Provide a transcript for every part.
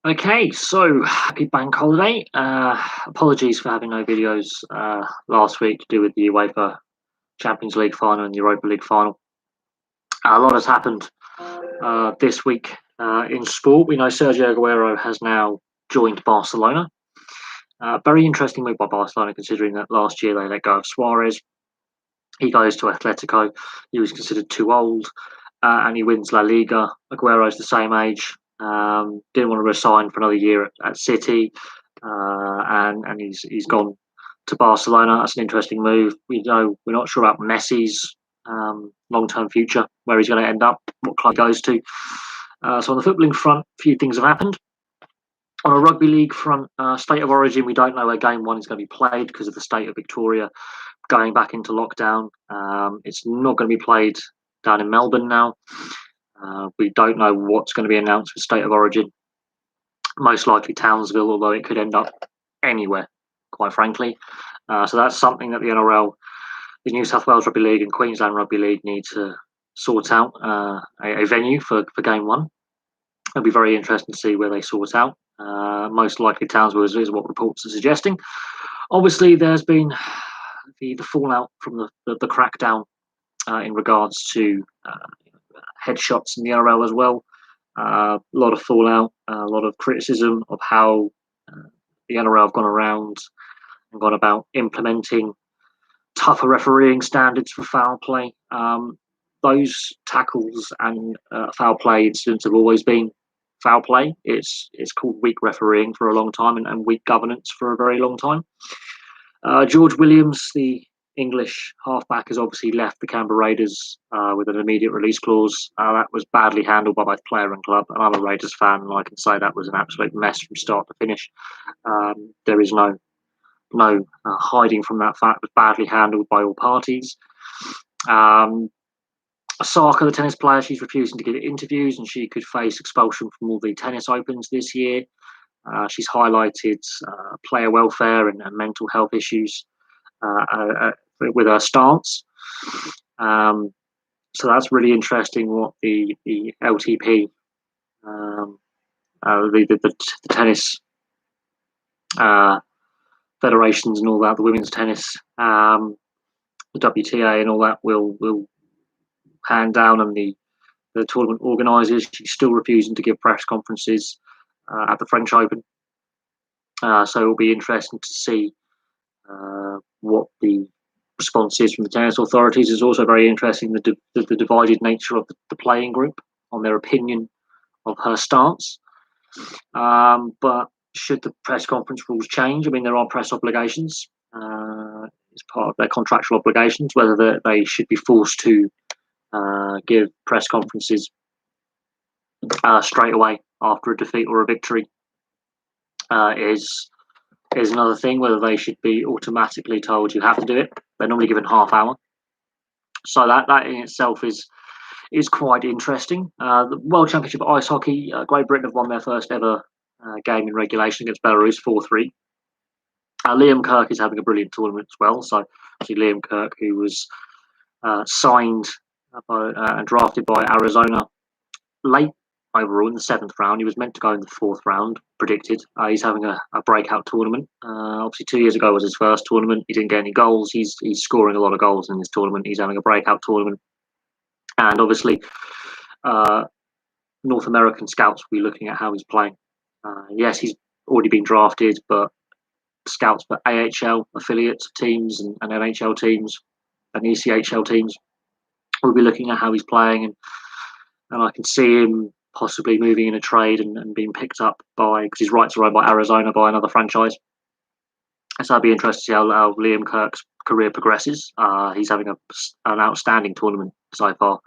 Okay, so happy bank holiday. Apologies for having no videos last week to do with the UEFA Champions League final and the Europa League final. A lot has happened this week in sport. We know Sergio Aguero has now joined Barcelona. Very interesting move by Barcelona, considering that last year they let go of Suarez. He goes to Atletico. He was considered too old, and he wins La Liga. Aguero's the same age. Didn't want to resign for another year at City, and he's gone to Barcelona. That's an interesting move. We're not sure about Messi's long term future, where he's going to end up, what club he goes to. So on the footballing front, a few things have happened. On a rugby league front, state of origin, we don't know where game one is going to be played because of the state of Victoria going back into lockdown. It's not going to be played down in Melbourne now. We don't know what's going to be announced with state of origin. Most likely Townsville, although it could end up anywhere, quite frankly. So that's something that the NRL, the New South Wales Rugby League, and Queensland Rugby League need to sort out a venue for game one. It'll be very interesting to see where they sort out. Most likely Townsville is what reports are suggesting. Obviously, there's been the fallout from the crackdown in regards to headshots in the NRL as well. A lot of fallout, a lot of criticism of how the NRL have gone around and gone about implementing tougher refereeing standards for foul play. Those tackles and foul play incidents have always been foul play. It's called weak refereeing for a long time and weak governance for a very long time. George Williams, the English halfback, has obviously left the Canberra Raiders with an immediate release clause. That was badly handled by both player and club, and I'm a Raiders fan, and I can say that was an absolute mess from start to finish. There is no hiding from that fact. It was badly handled by all parties. Osaka, the tennis player, she's refusing to give interviews, and she could face expulsion from all the tennis opens this year. She's highlighted player welfare and mental health issues with her stance. So that's really interesting what the LTP, the tennis federations and all that, the women's tennis, the WTA and all that will hand down, and the tournament organisers, she's still refusing to give press conferences at the French Open. So it'll be interesting to see what the response is from the tennis authorities. Is also very interesting the divided nature of the playing group on their opinion of her stance. But should the press conference rules change, I mean, there are press obligations. It's part of their contractual obligations. Whether they should be forced to give press conferences straight away after a defeat or a victory is another thing. Whether they should be automatically told you have to do it. They're normally given half hour, so that in itself is quite interesting. The World Championship Ice Hockey, Great Britain have won their first ever game in regulation against Belarus 4-3. Liam Kirk is having a brilliant tournament as well. So actually Liam Kirk, who was signed and drafted by Arizona late overall in the 7th round. He was meant to go in the 4th round, predicted. He's having a breakout tournament. Obviously 2 years ago was his first tournament. He didn't get any goals. He's scoring a lot of goals in this tournament. He's having a breakout tournament. And obviously North American scouts will be looking at how he's playing. Yes, he's already been drafted, but scouts for AHL affiliates teams and NHL teams and ECHL teams will be looking at how he's playing, and I can see him possibly moving in a trade and being picked up because his rights are owned by Arizona, by another franchise. So I'd be interested to see how Liam Kirk's career progresses. He's having an outstanding tournament so far.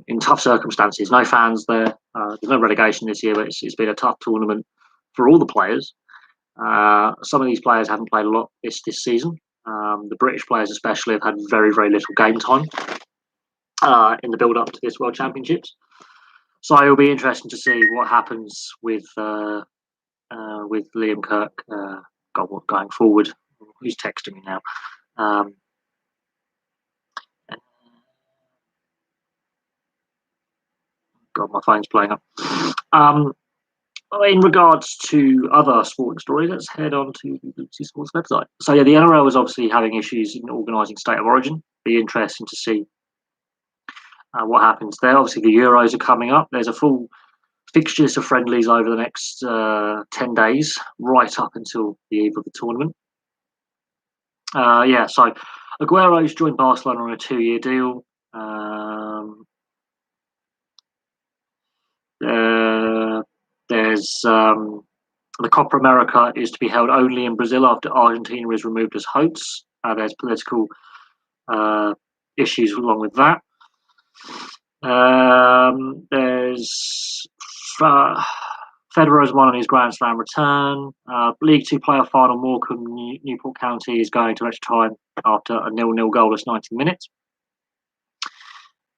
In tough circumstances, no fans there. There's no relegation this year, but it's been a tough tournament for all the players. Some of these players haven't played a lot this season. The British players especially have had very, very little game time in the build-up to this World Championships. So it'll be interesting to see what happens with Liam Kirk going forward. Who's texting me now? God, my phone's playing up. In regards to other sporting stories, let's head on to the BBC Sports website. So yeah, the NRL is obviously having issues in organising State of Origin. Be interesting to see what happens there. Obviously, the Euros are coming up. There's a full fixtures of friendlies over the next 10 days, right up until the eve of the tournament. So Aguero's joined Barcelona on a 2-year deal. There's the Copa America is to be held only in Brazil after Argentina is removed as hosts. There's political issues along with that. There's Federer's won on his Grand Slam return. League Two playoff final, Morecambe Newport County is going to extra time after a 0-0 goalless 90 minutes.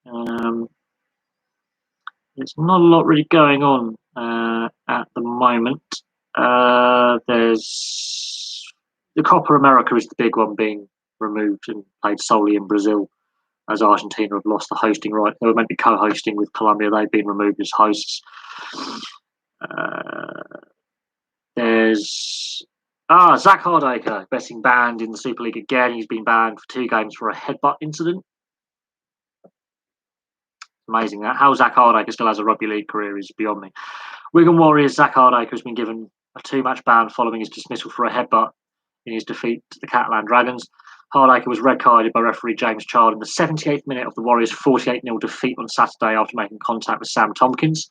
There's not a lot really going on at the moment. There's the Copa America is the big one being removed and played solely in Brazil, as Argentina have lost the hosting right. They were meant to be co-hosting with Colombia. They've been removed as hosts. There's Zach Hardaker getting banned in the Super League again. He's been banned for 2 games for a headbutt incident. Amazing that. How Zach Hardaker still has a rugby league career is beyond me. Wigan Warriors Zach Hardaker has been given a 2-match ban following his dismissal for a headbutt in his defeat to the Catalan Dragons. Hardaker was red-carded by referee James Child in the 78th minute of the Warriors' 48-0 defeat on Saturday after making contact with Sam Tompkins.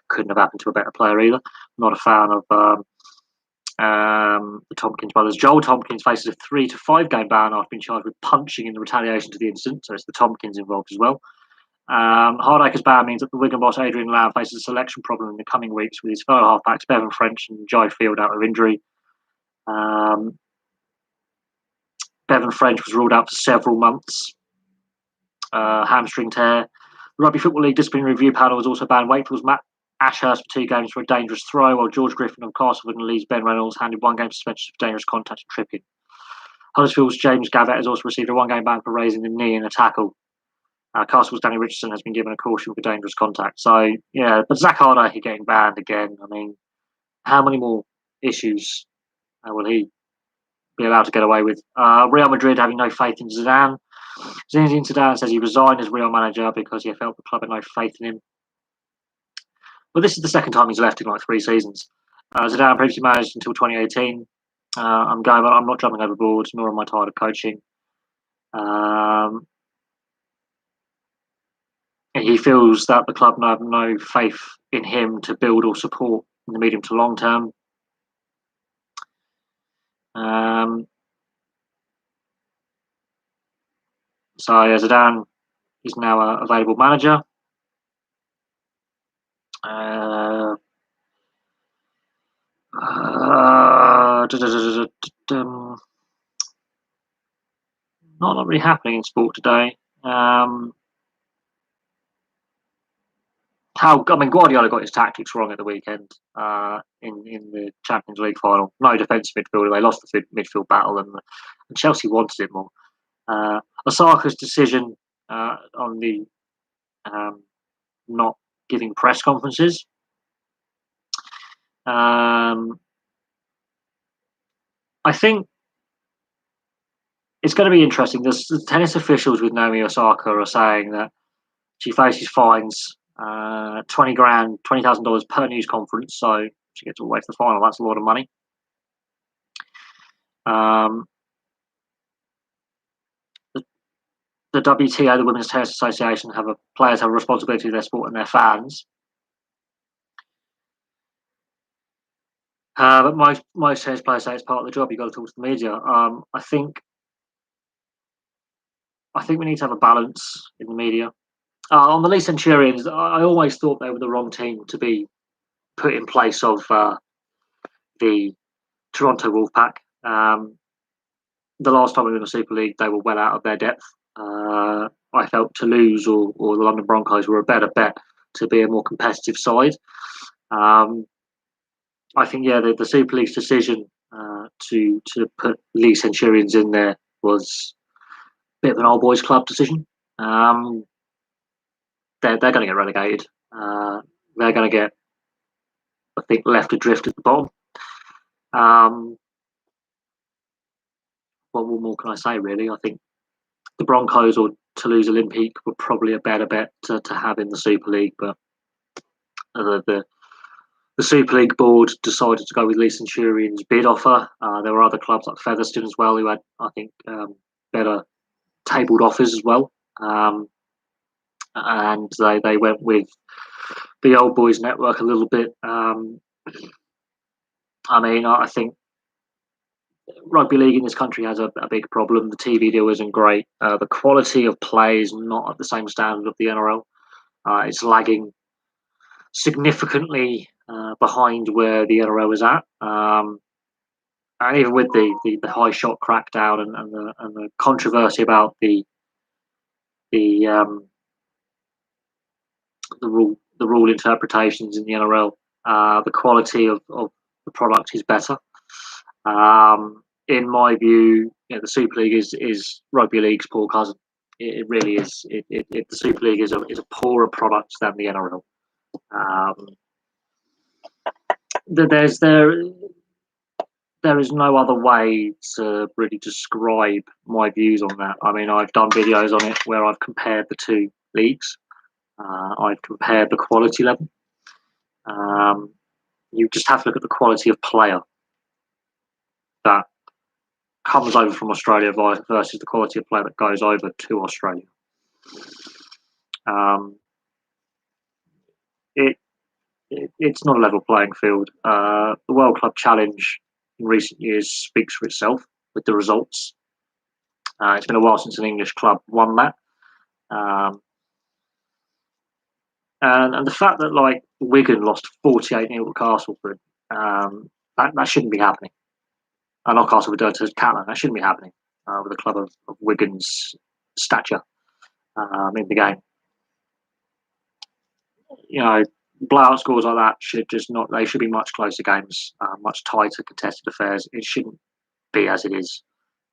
Couldn't have happened to a better player either. Not a fan of the Tompkins brothers. Joel Tompkins faces a 3 to 5 game ban after being charged with punching in the retaliation to the incident, so it's the Tompkins involved as well. Hardaker's ban means that the Wigan boss Adrian Lamb faces a selection problem in the coming weeks with his fellow halfbacks Bevan French and Jai Field out of injury. Bevan French was ruled out for several months. Hamstring tear. The Rugby Football League disciplinary review panel has also banned Wakefield's Matt Ashurst for 2 games for a dangerous throw, while George Griffin of Castleford and Leeds Ben Reynolds handed 1 game suspension for dangerous contact and tripping. Huddersfield's James Gavet has also received a 1-game ban for raising the knee in a tackle. Castle's Danny Richardson has been given a caution for dangerous contact. So, yeah, but Zach Hardaker getting banned again. I mean, how many more issues will he be allowed to get away with? Real Madrid having no faith in Zidane. Zinedine Zidane says he resigned as Real manager because he felt the club had no faith in him. But this is the second time he's left in like 3 seasons. Zidane previously managed until 2018. I'm not jumping overboard, nor am I tired of coaching. He feels that the club have no faith in him to build or support in the medium to long term. Zidane is now an available manager. Not really happening in sport today. Guardiola got his tactics wrong at the weekend in the Champions League final. No defensive midfielder. They lost the midfield battle, and Chelsea wanted it more. Osaka's decision on the not giving press conferences. I think it's going to be interesting. The tennis officials with Naomi Osaka are saying that she faces fines, $20,000 per news conference, so she gets all the way to the final. That's a lot of money. The WTA, the Women's Tennis Association, players have a responsibility to their sport and their fans. But most tennis players say it's part of the job. You've got to talk to the media. I think we need to have a balance in the media. On the Leeds Centurions, I always thought they were the wrong team to be put in place of the Toronto Wolfpack. The last time we were in the Super League, they were well out of their depth. I felt Toulouse or the London Broncos were a better bet to be a more competitive side. I think, the Super League's decision to put Leeds Centurions in there was a bit of an old boys club decision. They're going to get relegated. They're going to get I think, left adrift at the bottom. Um, what more can I say, really? I think the Broncos or Toulouse Olympique were probably a better bet to have in the Super League, but the Super League board decided to go with Lee Centurion's bid offer. There were other clubs like Featherstone as well who had, I think, better tabled offers as well. And they went with the Old Boys Network a little bit. I think rugby league in this country has a big problem. The TV deal isn't great. The quality of play is not at the same standard of the NRL. It's lagging significantly behind where the NRL is at. And even with the high shot crackdown and the controversy about the rule interpretations in the NRL, the quality of the product is better. In my view, the Super League is rugby league's poor cousin. It really is. The Super League is a poorer product than the NRL. There is no other way to really describe my views on that. I mean, I've done videos on it where I've compared the two leagues. I've compared the quality level. You just have to look at the quality of player that comes over from Australia versus the quality of player that goes over to Australia. It's not a level playing field. The World Club Challenge in recent years speaks for itself with the results. It's been a while since an English club won that. And the fact that like Wigan lost 48-0 to Castleford, that shouldn't be happening. Not Castleford to Catalan, that shouldn't be happening with a club of Wigan's stature in the game. Blowout scores like that should just not. They should be much closer games, much tighter contested affairs. It shouldn't be as it is.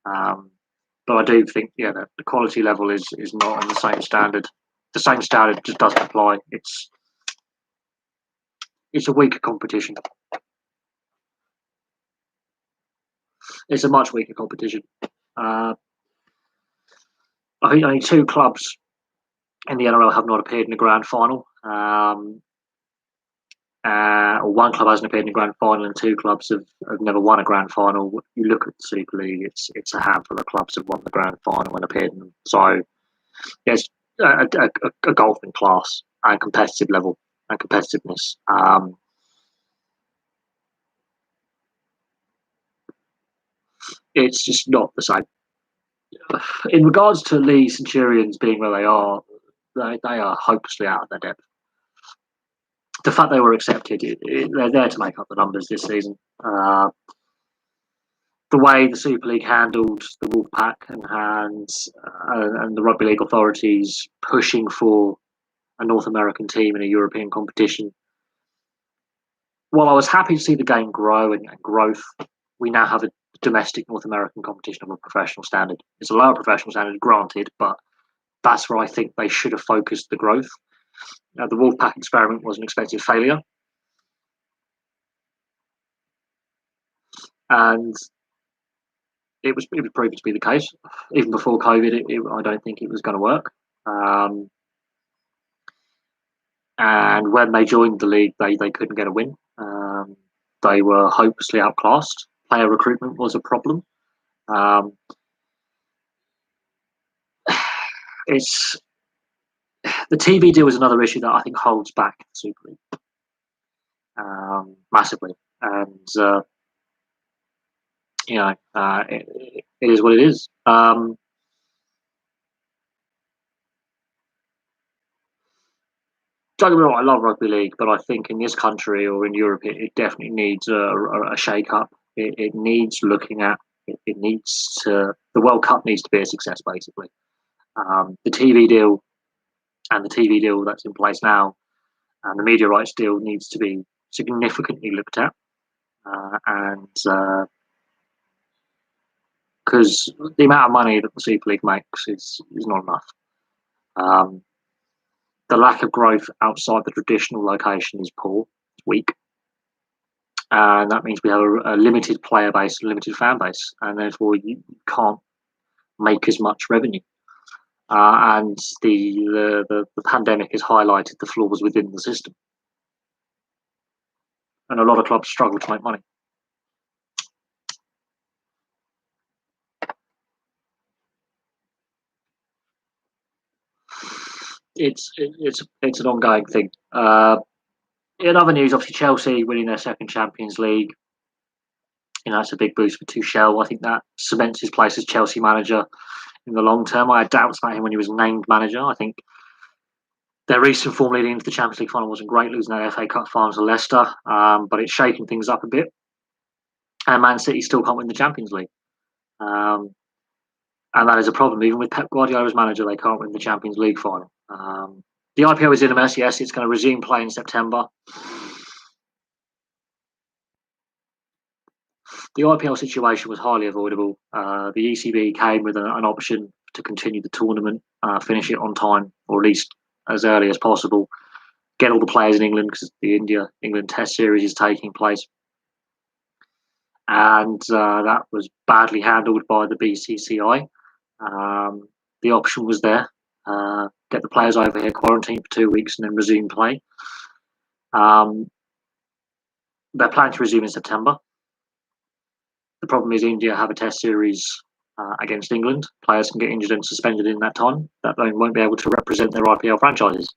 But I do think, that the quality level is not on the same standard. The same standard just doesn't apply. It's a weaker competition. It's a much weaker competition. I think only two clubs in the NRL have not appeared in the grand final. Or one club hasn't appeared in the grand final, and two clubs have never won a grand final. You look at the Super League; it's a handful of clubs have won the grand final and appeared in them. So there's a golf in class and competitive level and competitiveness. It's just not the same. In regards to Lee Centurions being where they are hopelessly out of their depth. The fact they were accepted, they're there to make up the numbers this season. The way the Super League handled the Wolfpack and the rugby league authorities pushing for a North American team in a European competition. While I was happy to see the game grow and growth, we now have a domestic North American competition of a professional standard. It's a lower professional standard, granted, but that's where I think they should have focused the growth. The Wolfpack experiment was an expected failure. And it was proven to be the case. Even before COVID, I don't think it was going to work. And when they joined the league, they couldn't get a win. They were hopelessly outclassed. Player recruitment was a problem. It's the TV deal is another issue that I think holds back the Super League massively, and it is what it is. Don't get me wrong, I love rugby league, but I think in this country or in Europe, it definitely needs a shake-up. It needs looking at. It needs to. The World Cup needs to be a success, basically. The TV deal and the TV deal that's in place now, and the media rights deal needs to be significantly looked at, and because the amount of money that the Super League makes is not enough. The lack of growth outside the traditional location is poor, it's weak. and that means we have a limited player base, a limited fan base, and therefore you can't make as much revenue. And the pandemic has highlighted the flaws within the system, and a lot of clubs struggle to make money. It's an ongoing thing. In other news, obviously Chelsea winning their second Champions League. That's a big boost for Tuchel. I think that cements his place as Chelsea manager in the long term. I had doubts about him when he was named manager. I think their recent form leading into the Champions League final wasn't great, losing their FA Cup final to Leicester, but it's shaking things up a bit. And Man City still can't win the Champions League. And that is a problem. Even with Pep Guardiola as manager, they can't win the Champions League final. The IPO is in a mess. Yes, it's going to resume play in September. The IPL situation was highly avoidable. The ECB came with an option to continue the tournament, finish it on time, or at least as early as possible. Get all the players in England because the India-England Test Series is taking place. And that was badly handled by the BCCI. The option was there. Get the players over here, quarantine for 2 weeks, and then resume play. They're planning to resume in September. The problem is India have a test series against England. Players can get injured and suspended in that time. That they won't be able to represent their IPL franchises.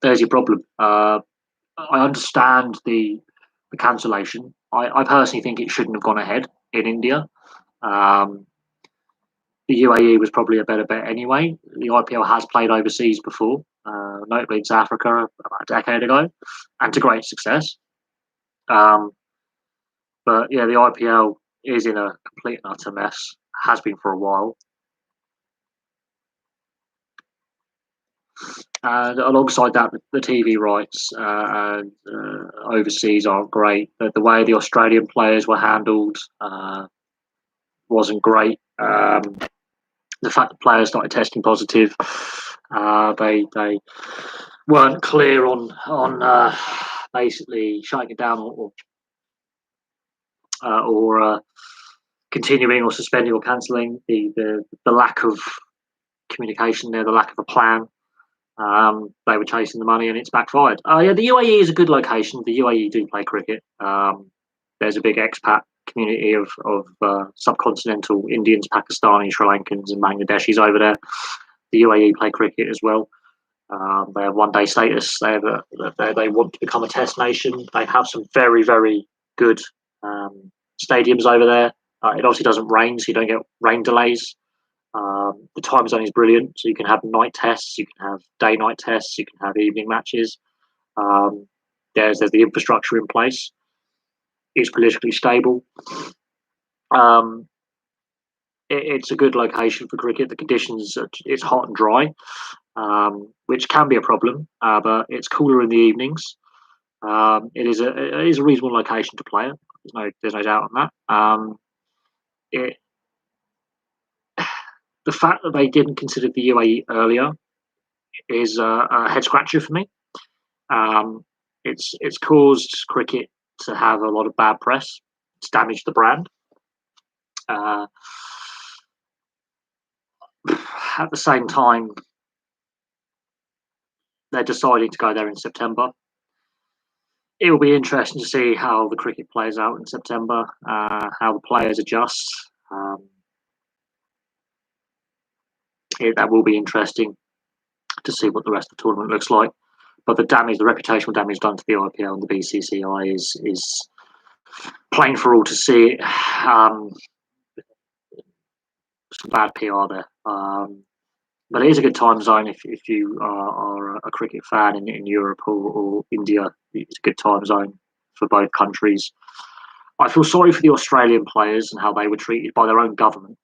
There's your problem. I understand the cancellation. I personally think it shouldn't have gone ahead in India. The UAE was probably a better bet anyway. The IPL has played overseas before, notably in South Africa about a decade ago, and to great success. But yeah, the IPL is in a complete and utter mess. Has been for a while. And alongside that, the TV rights and overseas aren't great. The way the Australian players were handled wasn't great. The fact that players started testing positive, they weren't clear on basically shutting it down or continuing or suspending or cancelling. The lack of communication there, the lack of a plan. They were chasing the money and it's backfired. Yeah, the UAE is a good location. The UAE do play cricket. There's a big expat community of subcontinental Indians, Pakistanis, Sri Lankans, and Bangladeshis over there. The UAE play cricket as well. They have one-day status. They want to become a test nation. They have some very, very good stadiums over there. It obviously doesn't rain, so you don't get rain delays. The time zone is brilliant, so you can have night tests, you can have day-night tests, you can have evening matches. There's the infrastructure in place. It's politically stable. It's a good location for cricket. The conditions, it's hot and dry, which can be a problem, but it's cooler in the evenings. It is a reasonable location to play at. There's no doubt on that. The fact that they didn't consider the UAE earlier is a head scratcher for me. It's caused cricket to have a lot of bad press. It's damaged the brand. At the same time, they're deciding to go there in September. It will be interesting to see how the cricket plays out in September, how the players adjust. That will be interesting to see what the rest of the tournament looks like. But the reputational damage done to the IPL and the BCCI is plain for all to see. Some bad PR there. But it is a good time zone if you are a cricket fan in Europe or India. It's a good time zone for both countries. I feel sorry for the Australian players and how they were treated by their own government.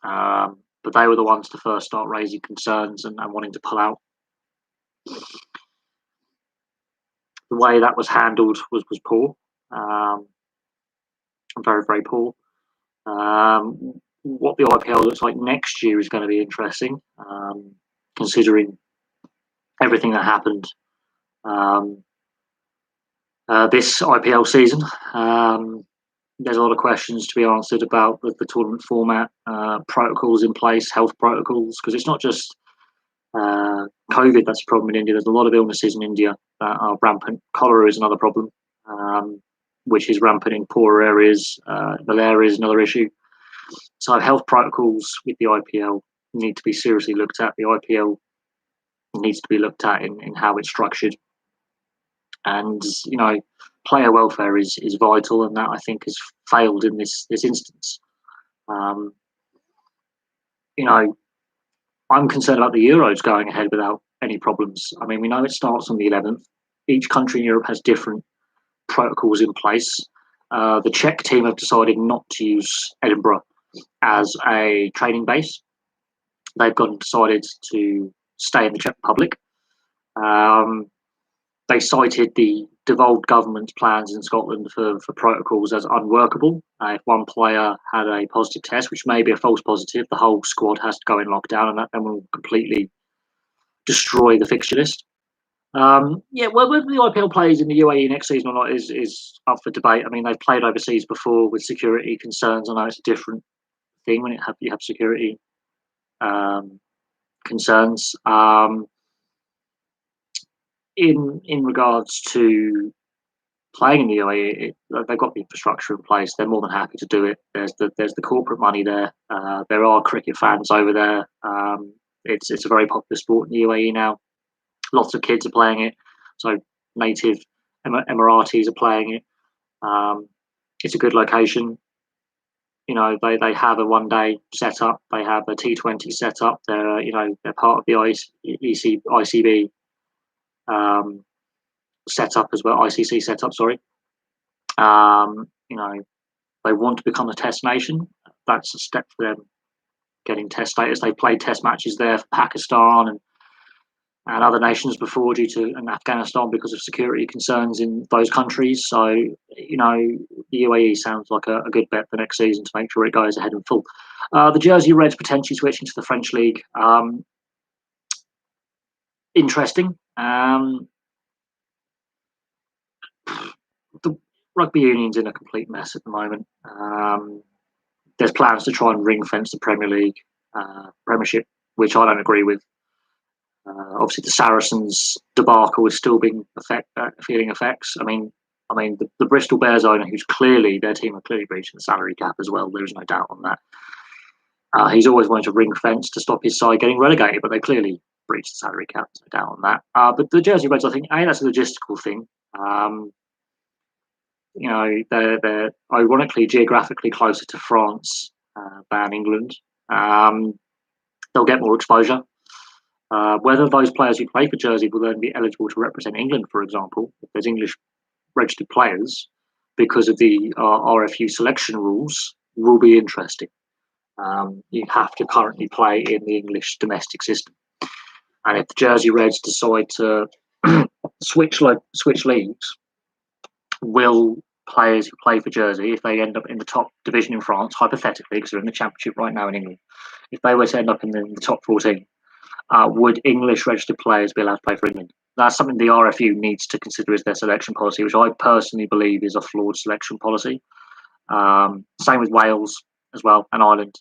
But they were the ones to first start raising concerns and wanting to pull out. The way that was handled was poor. Very, very poor. What the IPL looks like next year is going to be interesting, considering everything that happened this IPL season. There's a lot of questions to be answered about the tournament format, protocols in place, health protocols, because it's not just COVID that's a problem in India. There's a lot of illnesses in India that are rampant. Cholera is another problem, which is rampant in poorer areas. Malaria is another issue. So health protocols with the IPL need to be seriously looked at. The IPL needs to be looked at in how it's structured. And, player welfare is vital, and that I think has failed in this instance. I'm concerned about the Euros going ahead without any problems. I mean, we know it starts on the 11th. Each country in Europe has different protocols in place. The Czech team have decided not to use Edinburgh as a training base. They've decided to stay in the Czech Republic. They cited the devolved government's plans in Scotland for protocols as unworkable. If one player had a positive test, which may be a false positive, the whole squad has to go in lockdown, and that then will completely destroy the fixture list. Whether the IPL plays in the UAE next season or not is up for debate. I mean, they've played overseas before with security concerns. I know it's a different thing when you have security concerns. In regards to playing in the UAE, they've got the infrastructure in place. They're more than happy to do it. There's the corporate money there. There are cricket fans over there. It's a very popular sport in the UAE now. Lots of kids are playing it. So native Emiratis are playing it. It's a good location. They have a one-day setup. They have a T20 setup. They're part of the ICB setup as well. ICC setup, sorry. They want to become a test nation. That's a step for them getting test status. They played test matches there for Pakistan and other nations before and Afghanistan because of security concerns in those countries. So, the UAE sounds like a good bet for next season to make sure it goes ahead in full. The Jersey Reds potentially switching to the French league. Interesting. The rugby union's in a complete mess at the moment. There's plans to try and ring fence the Premier League, Premiership, which I don't agree with. Obviously, the Saracens debacle is still feeling effects. I mean, the Bristol Bears owner, their team are clearly breaching the salary cap as well. There is no doubt on that. He's always wanted to ring fence to stop his side getting relegated, but they clearly breached the salary cap. No doubt on that. But the Jersey Reds, I think, that's a logistical thing. They're ironically geographically closer to France than England. They'll get more exposure. Whether those players who play for Jersey will then be eligible to represent England, for example, if there's English registered players, because of the RFU selection rules, will be interesting. You have to currently play in the English domestic system. And if the Jersey Reds decide to switch leagues, will players who play for Jersey, if they end up in the top division in France, hypothetically, because they're in the Championship right now in England, if they were to end up in the top 14, would English registered players be allowed to play for England? That's something the RFU needs to consider as their selection policy, which I personally believe is a flawed selection policy. Same with Wales as well, and Ireland.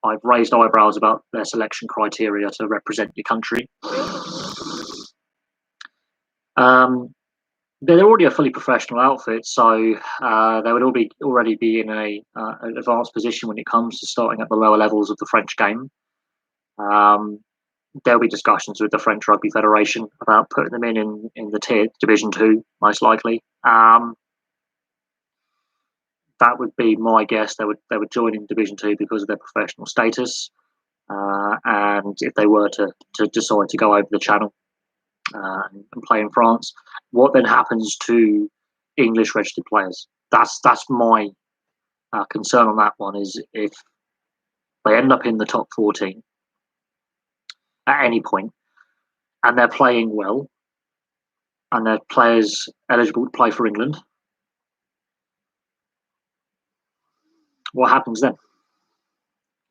I've raised eyebrows about their selection criteria to represent your country. They're already a fully professional outfit, so they would already be in an advanced position when it comes to starting at the lower levels of the French game. There'll be discussions with the French Rugby Federation about putting them in the Division 2, most likely. That would be my guess. They would join in Division 2 because of their professional status, and if they were to decide to go over the channel and play in France, what then happens to English registered players? That's my concern on that one. Is if they end up in the top 14 at any point, and they're playing well, and they're players eligible to play for England, what happens then?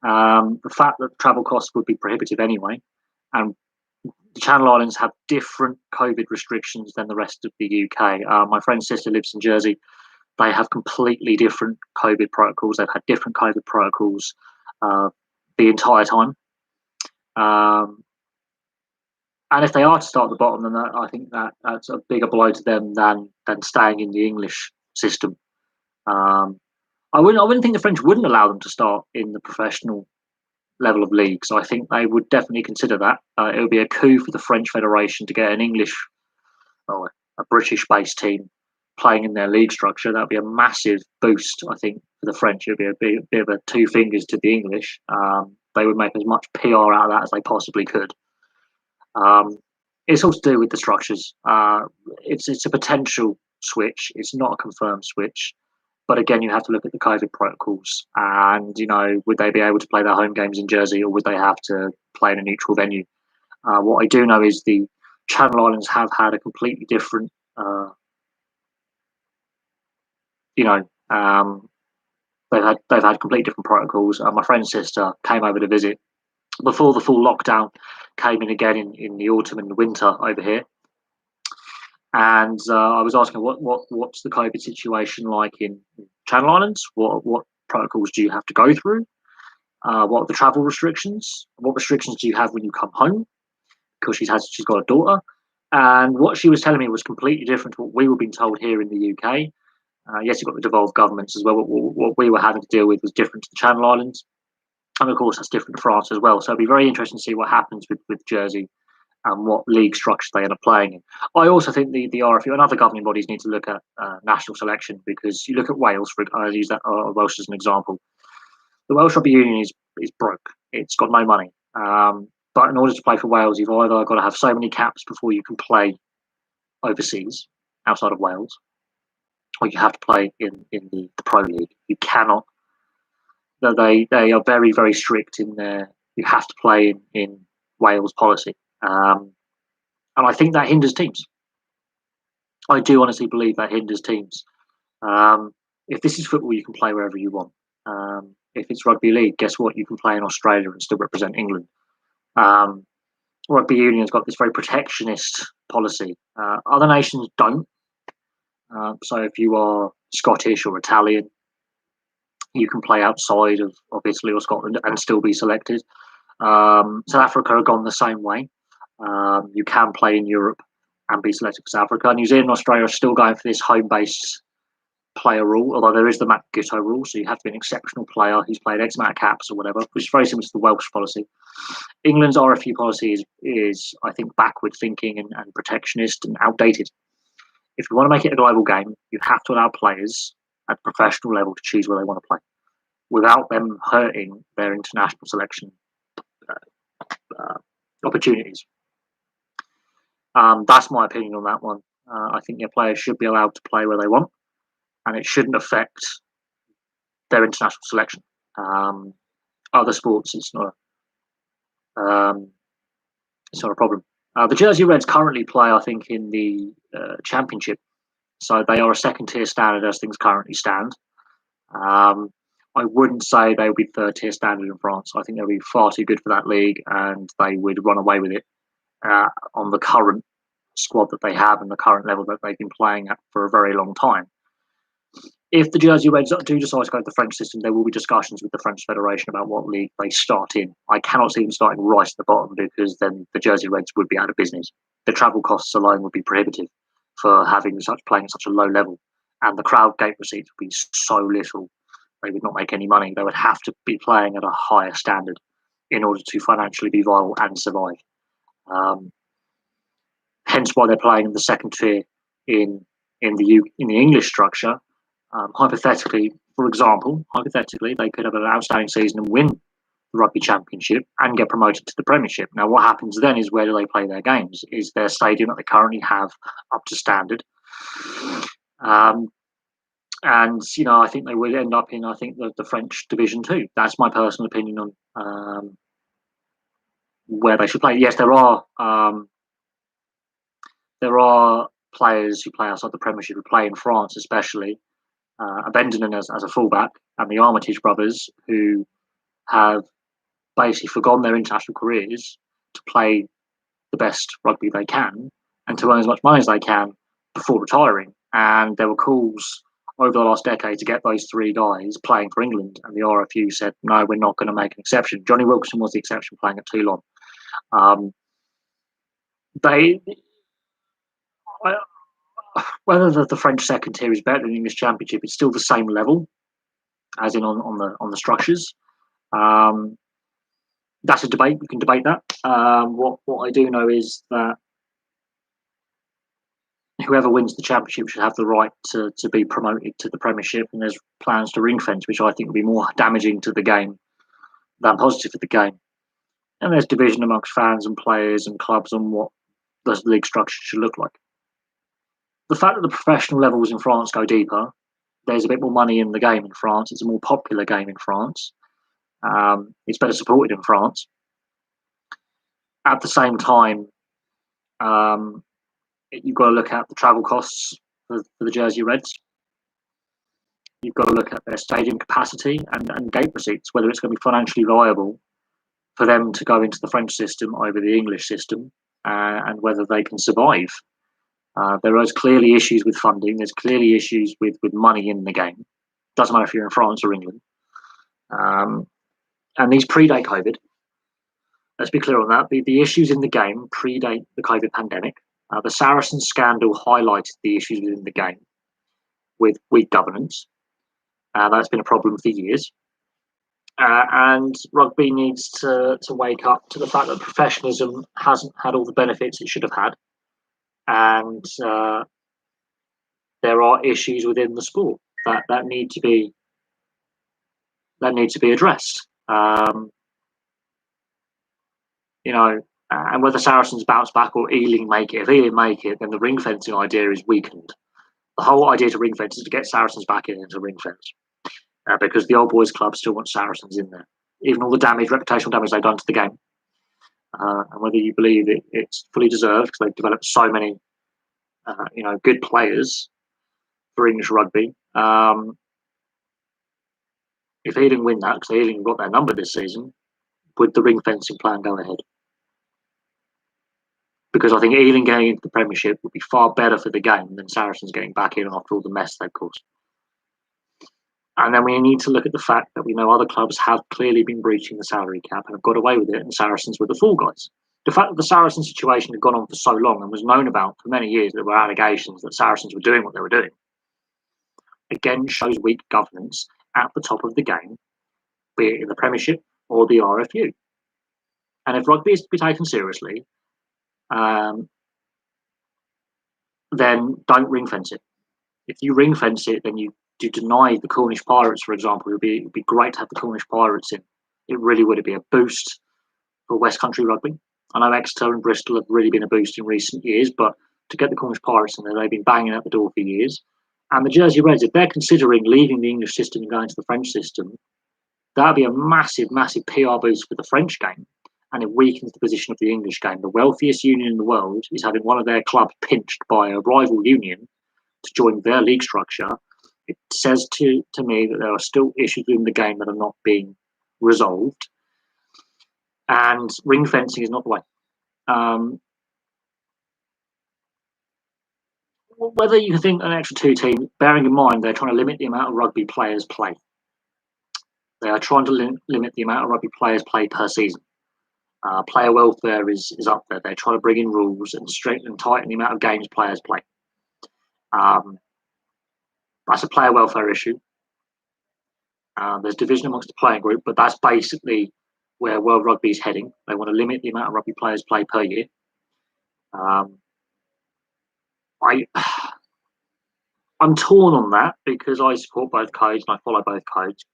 The fact that travel costs would be prohibitive anyway, and the Channel Islands have different COVID restrictions than the rest of the UK. My friend's sister lives in Jersey. They have completely different COVID protocols. They've had different COVID protocols the entire time. And if they are to start at the bottom, then I think that's a bigger blow to them than staying in the English system. I wouldn't think the French wouldn't allow them to start in the professional level of league. So I think they would definitely consider that. It would be a coup for the French Federation to get an English or a British-based team playing in their league structure. That would be a massive boost, I think, for the French. It would be a bit of a two fingers to the English. They would make as much PR out of that as they possibly could. It's all to do with the structures. It's a potential switch. It's not a confirmed switch. But again, you have to look at the COVID protocols and, would they be able to play their home games in Jersey or would they have to play in a neutral venue? What I do know is the Channel Islands have had a completely different, they've had completely different protocols. My friend's sister came over to visit before the full lockdown came in again in the autumn and the winter over here. And I was asking what's the COVID situation like in Channel Islands? What protocols do you have to go through? What are the travel restrictions? What restrictions do you have when you come home? Because she's got a daughter. And what she was telling me was completely different to what we were being told here in the UK. Yes, you've got the devolved governments as well. What we were having to deal with was different to the Channel Islands. And of course, that's different to France as well. So it'll be very interesting to see what happens with Jersey and what league structure they end up playing in. I also think the RFU and other governing bodies need to look at national selection, because you look at Wales, I use that Welsh as an example. The Welsh Rugby Union is broke. It's got no money. But in order to play for Wales, you've either got to have so many caps before you can play overseas, outside of Wales, or you have to play in the Pro League. You cannot. They are very, very strict in their. You have to play in Wales policy. And I think that hinders teams. I do honestly believe that hinders teams. If this is football, you can play wherever you want. If it's rugby league, guess what? You can play in Australia and still represent England. Rugby union's got this very protectionist policy. Other nations don't. So if you are Scottish or Italian, you can play outside of Italy or Scotland and still be selected. South Africa have gone the same way. You can play in Europe and be selected for South Africa. New Zealand and Australia are still going for this home-based player rule, although there is the Matt Giteau rule, so you have to be an exceptional player who's played X amount of caps or whatever, which is very similar to the Welsh policy. England's RFU policy is I think, backward thinking and protectionist and outdated. If you want to make it a global game, you have to allow players at the professional level to choose where they want to play without them hurting their international selection opportunities. That's my opinion on that one. I think your players should be allowed to play where they want, and it shouldn't affect their international selection. Other sports, it's not a problem. The Jersey Reds currently play, I think, in the Championship, so they are a second-tier standard as things currently stand. I wouldn't say they would be third-tier standard in France. I think they'll be far too good for that league, and they would run away with it on the current squad that they have and the current level that they've been playing at for a very long time. If the Jersey Reds do decide to go to the French system, there will be discussions with the French Federation about what league they start in. I cannot see them starting right at the bottom, because then the Jersey Reds would be out of business. The travel costs alone would be prohibitive for playing at such a low level, and the crowd gate receipts would be so little they would not make any money. They would have to be playing at a higher standard in order to financially be viable and survive. Hence why they're playing in the second tier in the English structure. Hypothetically, they could have an outstanding season and win the Rugby Championship and get promoted to the Premiership. Now, what happens then is, where do they play their games? Is their stadium that they currently have up to standard? And I think they would end up in the French Division 2. That's my personal opinion on where they should play. Yes, there are players who play outside the Premiership who play in France, especially Abendinen as a fullback, and the Armitage brothers, who have basically forgone their international careers to play the best rugby they can and to earn as much money as they can before retiring. And there were calls over the last decade to get those three guys playing for England, and the RFU said, no, we're not going to make an exception. Johnny Wilkinson was the exception, playing at Toulon. They, whether the French second tier is better than the English Championship, it's still the same level, as in on the structures. That's a debate. We can debate that. What I do know is that whoever wins the championship should have the right to be promoted to the Premiership, and there's plans to ring fence, which I think will be more damaging to the game than positive for the game. And there's division amongst fans and players and clubs on what the league structure should look like. The fact that the professional levels in France go deeper, there's a bit more money in the game in France. It's a more popular game in France. It's better supported in France. At the same time, you've got to look at the travel costs for the Jersey Reds. You've got to look at their stadium capacity and gate receipts, whether it's going to be financially viable for them to go into the French system over the English system, and whether they can survive. There is clearly issues with funding. There's clearly issues with money in the game. Doesn't matter if you're in France or England. And these predate COVID. Let's be clear on that. The issues in the game predate the COVID pandemic. The Saracens scandal highlighted the issues within the game with weak governance. That's been a problem for years. And rugby needs to wake up to the fact that professionalism hasn't had all the benefits it should have had. And there are issues within the sport that need to be addressed. And whether Saracens bounce back or Ealing make it. If Ealing make it, then the ring fencing idea is weakened. The whole idea to ring fence is to get Saracens back into ring fence, because the old boys club still want Saracens in there, even all the reputational damage they've done to the game. And whether you believe it's fully deserved because they've developed so many, good players for English rugby. If Ealing win that, because Ealing got their number this season, would the ring fencing plan go ahead? Because I think Ealing getting into the Premiership would be far better for the game than Saracens getting back in after all the mess they've caused. And then we need to look at the fact that we know other clubs have clearly been breaching the salary cap and have got away with it, and Saracens were the fall guys. The fact that the Saracens situation had gone on for so long and was known about for many years, there were allegations that Saracens were doing what they were doing, again shows weak governance at the top of the game, be it in the Premiership or the RFU. And if rugby is to be taken seriously, then don't ring fence it. If you ring fence it, then you deny the Cornish Pirates, for example. It would be great to have the Cornish Pirates in. It really would be a boost for West Country rugby. I know Exeter and Bristol have really been a boost in recent years, but to get the Cornish Pirates in there, they've been banging at the door for years. And the Jersey Reds, if they're considering leaving the English system and going to the French system, that would be a massive, massive PR boost for the French game. And it weakens the position of the English game. The wealthiest union in the world is having one of their clubs pinched by a rival union to join their league structure. It says to me that there are still issues in the game that are not being resolved. And ring fencing is not the way. Whether you think an extra two team, bearing in mind they're trying to limit the amount of rugby players play. They are trying to limit the amount of rugby players play per season. Player welfare is up there. They're trying to bring in rules and strengthen and tighten the amount of games players play. That's a player welfare issue. There's division amongst the playing group, but that's basically where World Rugby is heading. They want to limit the amount of rugby players play per year. I'm torn on that because I support both codes and I follow both codes.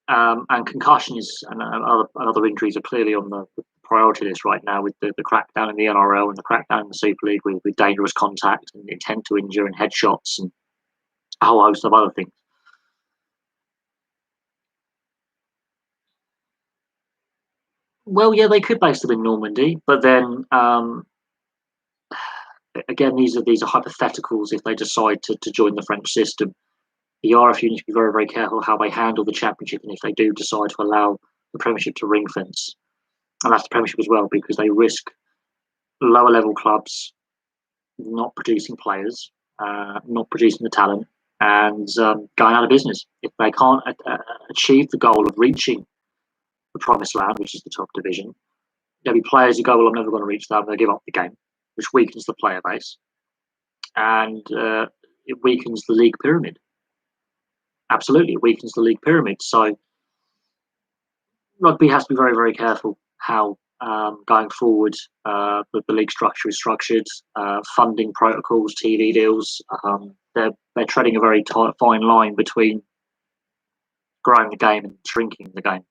And concussions and other injuries are clearly on the priority list right now, with the crackdown in the NRL and the crackdown in the Super League with dangerous contact and intent to injure and headshots and a whole host of other things. Well, yeah, they could base them in Normandy, but then again, these are hypotheticals if they decide to join the French system. The RFU needs to be very, very careful how they handle the championship, and if they do decide to allow the Premiership to ring fence, and that's the Premiership as well, because they risk lower level clubs not producing players, not producing the talent, and going out of business if they can't achieve the goal of reaching the promised land, which is the top division. There'll be players who go, "Well, I'm never going to reach that," and they give up the game, which weakens the player base, and it weakens the league pyramid. Absolutely, it weakens the league pyramid. So rugby has to be very, very careful how going forward the league structure is structured, funding protocols, TV deals. They're treading a very fine line between growing the game and shrinking the game.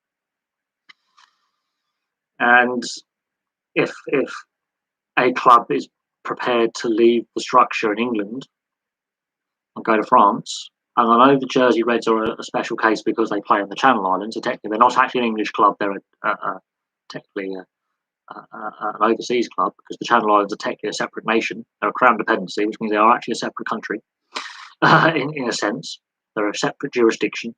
And if a club is prepared to leave the structure in England and go to France, and I know the Jersey Reds are a special case because they play on the Channel Islands, so technically they're not actually an English club, they're technically an overseas club, because the Channel Islands are technically a separate nation. They're a crown dependency, which means they are actually a separate country in a sense. They're a separate jurisdiction.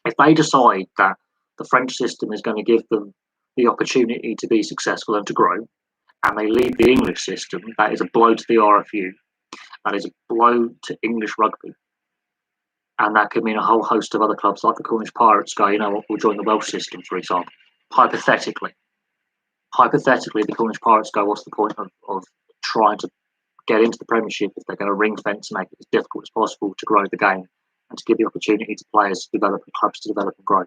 If they decide that the French system is going to give them the opportunity to be successful and to grow, and they leave the English system, that is a blow to the RFU. That is a blow to English rugby. And that could mean a whole host of other clubs like the Cornish Pirates go, you know what, we'll join the Welsh system, for example. Hypothetically, the Cornish Pirates go, what's the point of trying to get into the Premiership if they're going to ring fence and make it as difficult as possible to grow the game and to give the opportunity to players to develop and clubs to develop and grow?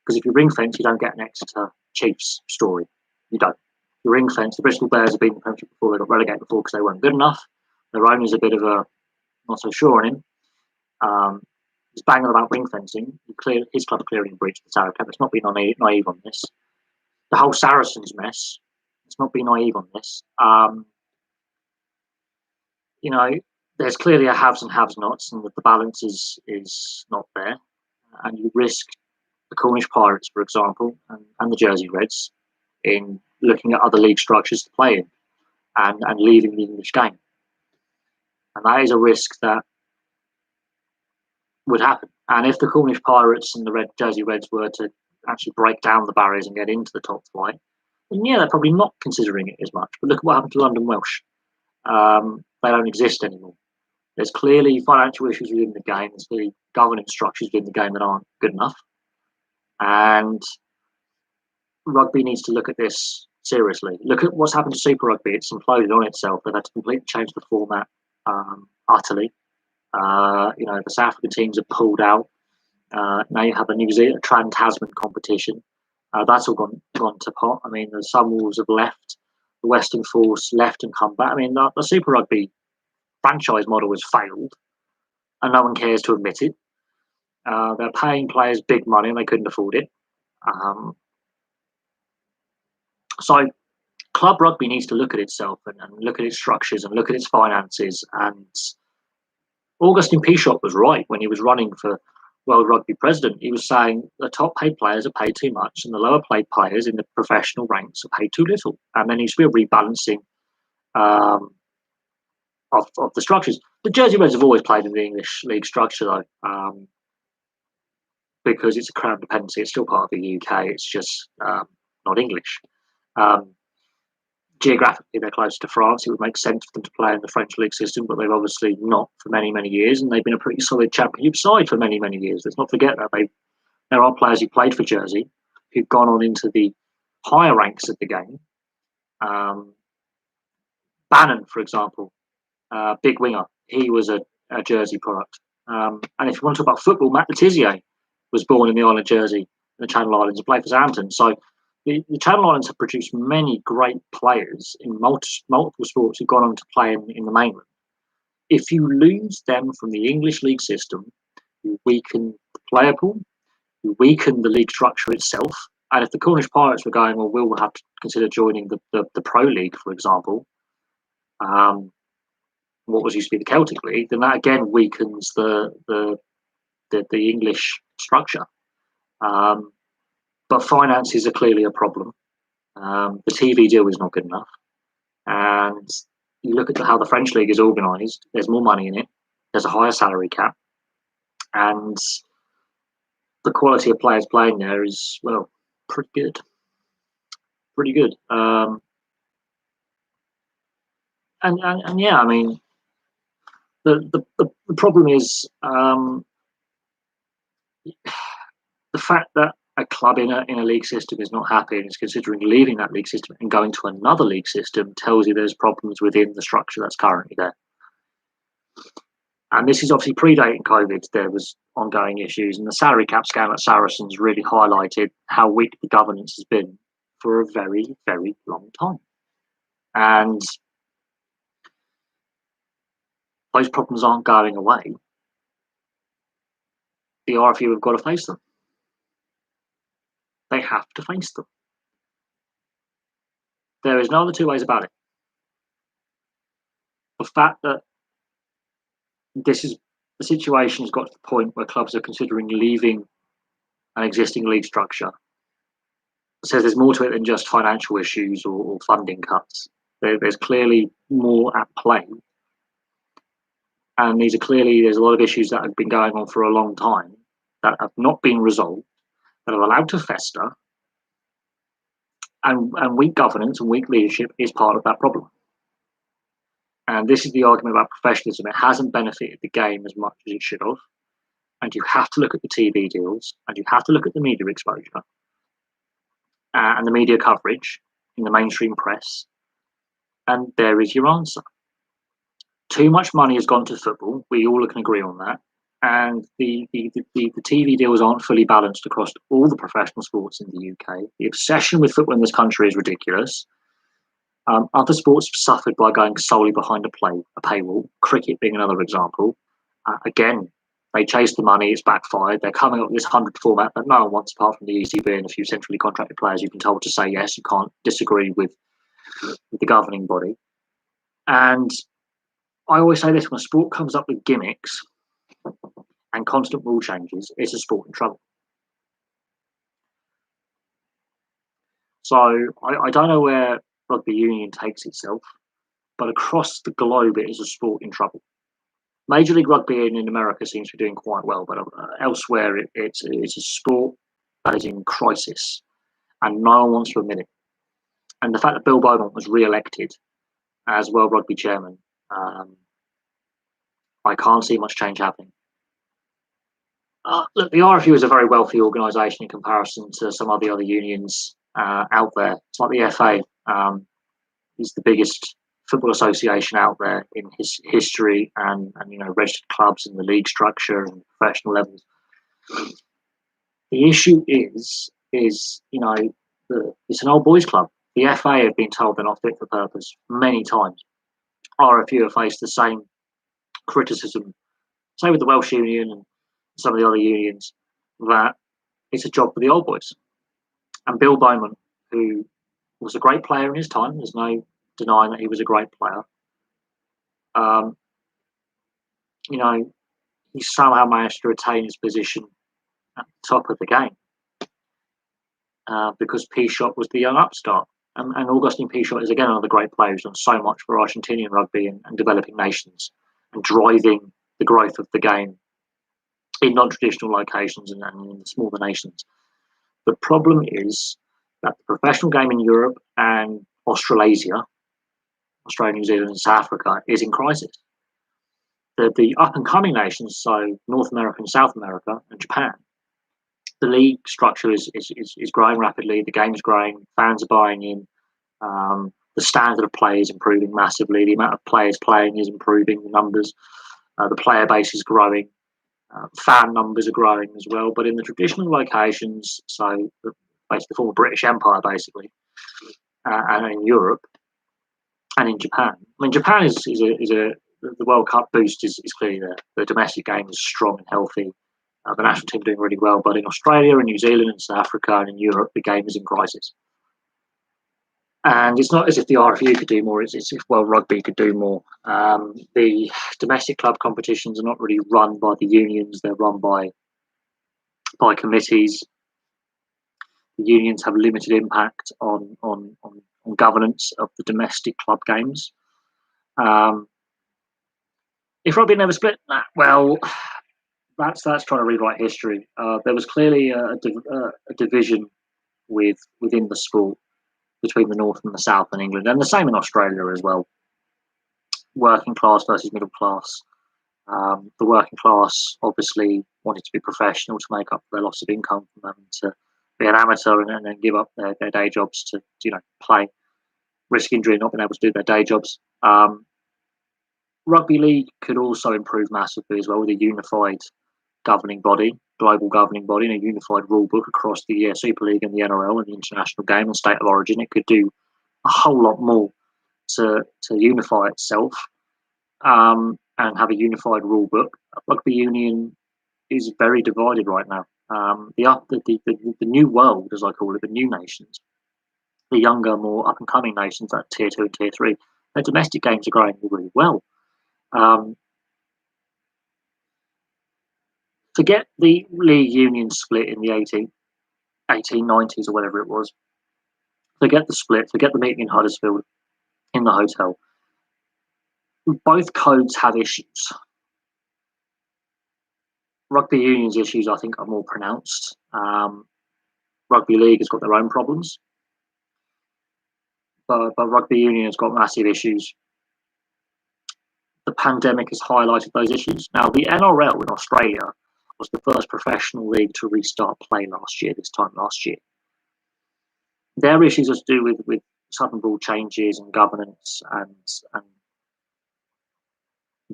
Because if you ring fence, you don't get an Exeter Chiefs story. You don't. You ring fence. The Bristol Bears have been in the Premiership before. They got relegated before because they weren't good enough. Their owner's a bit of a not so sure on him. He's banging about ring fencing. His club are clearly in breach of the Sarah Cup. Let's not be naive on this. The whole Saracens mess. Let's not be naive on this. You know, there's clearly a haves and have-nots, and the balance is not there. And you risk the Cornish Pirates, for example, and the Jersey Reds in looking at other league structures to play in and leaving the English game. And that is a risk that would happen. And if the Cornish Pirates and the Jersey Reds were to actually break down the barriers and get into the top flight, then yeah, they're probably not considering it as much. But look at what happened to London Welsh. They don't exist anymore. There's clearly financial issues within the game. There's clearly governance structures within the game that aren't good enough. And rugby needs to look at this seriously. Look at what's happened to Super Rugby. It's imploded on itself. They've had to completely change the format utterly. The South African teams have pulled out. Now you have a New Zealand Trans-Tasman competition. That's all gone to pot. I mean, the Sunwolves have left. The Western Force left and come back. I mean, the Super Rugby franchise model has failed, and no one cares to admit it. They're paying players big money, and they couldn't afford it. So club rugby needs to look at itself and look at its structures and look at its finances. And Augustin Pichot was right when he was running for World Rugby president. He was saying the top paid players are paid too much and the lower paid players in the professional ranks are paid too little. And there needs to be a rebalancing of the structures. The Jersey Reds have always played in the English league structure, though, because it's a crown dependency. It's still part of the UK. It's just not English. Geographically, they're close to France. It would make sense for them to play in the French league system, but they've obviously not for many, many years, and they've been a pretty solid championship side for many, many years. Let's not forget that there are players who played for Jersey who've gone on into the higher ranks of the game. Bannon, for example, big winger, he was a Jersey product. And if you want to talk about football, Matt Le Tissier was born in the island of Jersey, in the Channel Islands, and played for Southampton. So the Channel Islands have produced many great players in multiple sports who've gone on to play in the mainland. If you lose them from the English league system, you weaken the player pool, you weaken the league structure itself. And if the Cornish Pirates were going, well, we'll have to consider joining the Pro League, for example, what was used to be the Celtic League, then that again weakens the English structure. But finances are clearly a problem. The TV deal is not good enough. And you look at how the French league is organised, there's more money in it, there's a higher salary cap, and the quality of players playing there is, well, pretty good. pretty good. And yeah, I mean, the problem is the fact that a club in a league system is not happy and is considering leaving that league system and going to another league system tells you there's problems within the structure that's currently there. And this is obviously predating COVID. There was ongoing issues, and the salary cap scam at Saracens really highlighted how weak the governance has been for a very, very long time. And those problems aren't going away. The RFU have got to face them. They have to face them. There is no other two ways about it. The fact that the situation has got to the point where clubs are considering leaving an existing league structure says there's more to it than just financial issues or funding cuts. There's clearly more at play. And there's a lot of issues that have been going on for a long time that have not been resolved, that are allowed to fester. And weak governance and weak leadership is part of that problem. And this is the argument about professionalism. It hasn't benefited the game as much as it should have. And you have to look at the TV deals, and you have to look at the media exposure and the media coverage in the mainstream press. And there is your answer. Too much money has gone to football. We all can agree on that. And the TV deals aren't fully balanced across all the professional sports in the UK. The obsession with football in this country is ridiculous. Other sports have suffered by going solely behind a paywall, cricket being another example. Again, they chase the money, it's backfired. They're coming up with this 100 format that no one wants apart from the ECB and a few centrally contracted players you've been told to say yes. You can't disagree with the governing body. And I always say this, when a sport comes up with gimmicks and constant rule changes, it's a sport in trouble. So I don't know where rugby union takes itself, but across the globe, it is a sport in trouble. Major League Rugby in America seems to be doing quite well, but elsewhere it's a sport that is in crisis, and no one wants to admit it. And the fact that Bill Beaumont was re-elected as World Rugby chairman, I can't see much change happening. Look, the RFU is a very wealthy organisation in comparison to some of the other unions out there. It's like the FA. It's the biggest football association out there in his history, and registered clubs and the league structure and professional levels. The issue is it's an old boys club. The FA have been told they're not fit for purpose many times. RFU have faced the same criticism, same with the Welsh Union and some of the other unions, that it's a job for the old boys. And Bill Beaumont, who was a great player in his time, there's no denying that he was a great player. He somehow managed to retain his position at the top of the game because Pichot was the young upstart. And Augustin Pichot is again another great player who's done so much for Argentinian rugby and developing nations and driving the growth of the game in non-traditional locations and in the smaller nations. The problem is that the professional game in Europe and Australasia, Australia, New Zealand, and South Africa, is in crisis. The up-and-coming nations, so North America and South America and Japan, the league structure is growing rapidly. The game is growing. Fans are buying in. The standard of play is improving massively. The amount of players playing is improving. The numbers, the player base is growing. Fan numbers are growing as well. But in the traditional locations, so the former British Empire, basically, and in Europe and in Japan. I mean, Japan is the World Cup boost is clearly there. The domestic game is strong and healthy. The national team doing really well, but in Australia and New Zealand and South Africa and in Europe, the game is in crisis. And it's not as if the RFU could do more, it's if World Rugby could do more. The domestic club competitions are not really run by the unions, they're run by committees. The unions have limited impact on governance of the domestic club games. If rugby never split, well, that's trying to rewrite history. There was clearly a division within the sport. between the north and the south in England, and the same in Australia as well. Working class versus middle class. The working class obviously wanted to be professional to make up for their loss of income from having to be an amateur and then give up their day jobs to play, risk injury, not being able to do their day jobs. Rugby league could also improve massively as well with a unified governing body, global governing body, and a unified rule book across the Super League and the NRL and the international game and state of origin. It could do a whole lot more to unify itself and have a unified rule book. Rugby union is very divided right now. The new world, as I call it, the new nations, the younger, more up and coming nations like tier 2 and tier 3, their domestic games are growing really well. Forget the league union split in the 1890s or whatever it was. Forget the split. Forget the meeting in Huddersfield in the hotel. Both codes have issues. Rugby union's issues, I think, are more pronounced. Rugby league has got their own problems. But rugby union has got massive issues. The pandemic has highlighted those issues. Now, the NRL in Australia was the first professional league to restart play this time last year. Their issues are to do with sudden rule changes and governance, and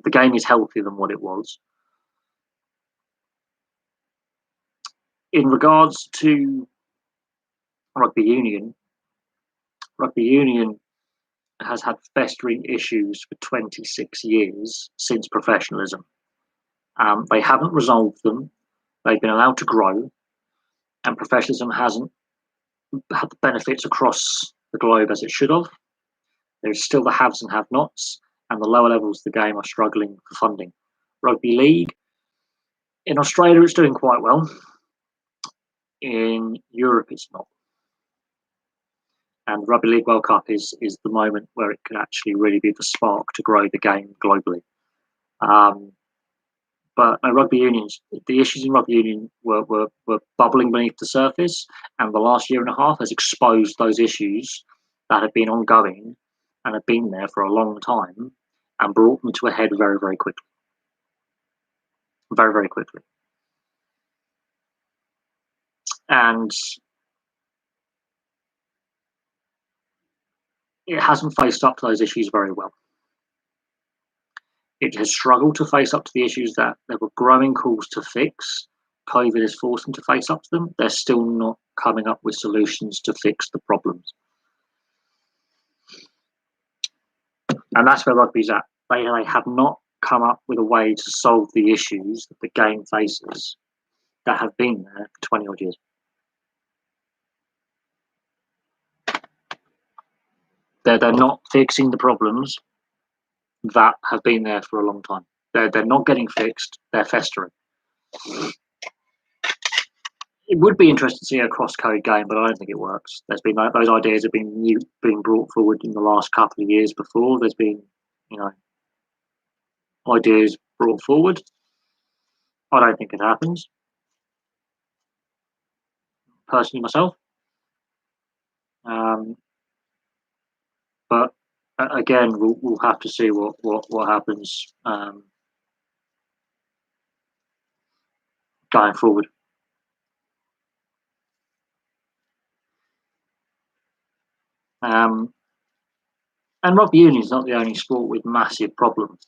the game is healthier than what it was. In regards to rugby union has had festering issues for 26 years since professionalism. They haven't resolved them. They've been allowed to grow, and professionalism hasn't had the benefits across the globe as it should have. There's still the haves and have-nots, and the lower levels of the game are struggling for funding. Rugby league in Australia is doing quite well. In Europe, it's not. And the Rugby League World Cup is the moment where it could actually really be the spark to grow the game globally. But rugby unions, the issues in rugby union were bubbling beneath the surface, and the last year and a half has exposed those issues that have been ongoing and have been there for a long time and brought them to a head very, very quickly. Very, very quickly. And it hasn't faced up to those issues very well. It has struggled to face up to the issues that there were growing calls to fix. COVID has forced them to face up to them. They're still not coming up with solutions to fix the problems. And that's where rugby's at. They have not come up with a way to solve the issues that the game faces that have been there for 20 odd years. They're not fixing the problems that have been there for a long time. They're not getting fixed. They're festering. It would be interesting to see a cross-code game, but I don't think it works. There's been those ideas have been brought forward in the last couple of years before. There's been, ideas brought forward. I don't think it happens. Personally, myself. But again, we'll have to see what happens going forward. And rugby union is not the only sport with massive problems.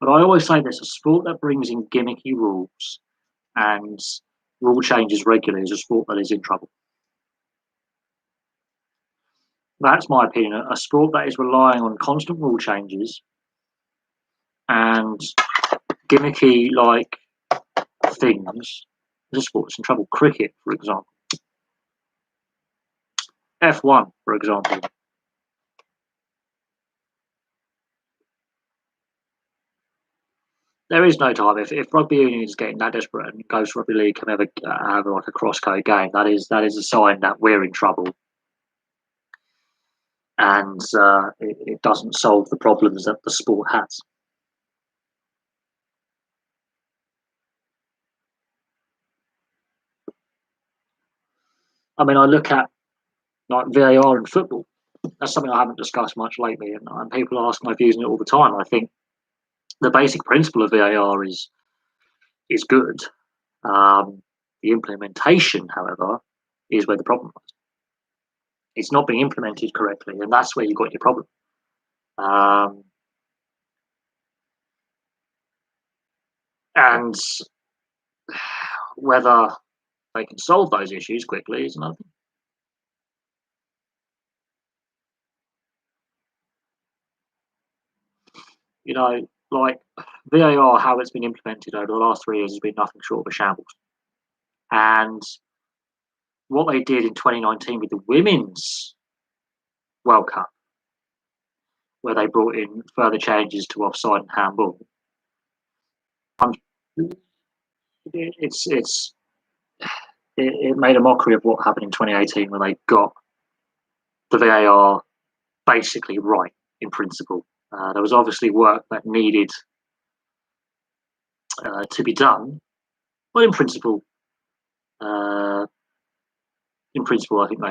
But I always say there's a sport that brings in gimmicky rules and rule changes regularly is a sport that is in trouble. That's my opinion. A sport that is relying on constant rule changes and gimmicky like things is a sport that's in trouble. Cricket, for example. F1, for example. There is no time. If rugby union is getting that desperate and goes to rugby league can ever have like a cross-code game, that is a sign that we're in trouble. And it doesn't solve the problems that the sport has. I mean, I look at like VAR in football. That's something I haven't discussed much lately, and people ask my views on it all the time. I think the basic principle of VAR is good. The implementation, however, is where the problem lies. It's not being implemented correctly, and that's where you've got your problem. And whether they can solve those issues quickly is another thing. You know, like VAR, how it's been implemented over the last 3 years has been nothing short of a shambles. And what they did in 2019 with the Women's World Cup, where they brought in further changes to offside and handball, it's it made a mockery of what happened in 2018 when they got the VAR basically right in principle. There was obviously work that needed to be done, but uh, in principle, I think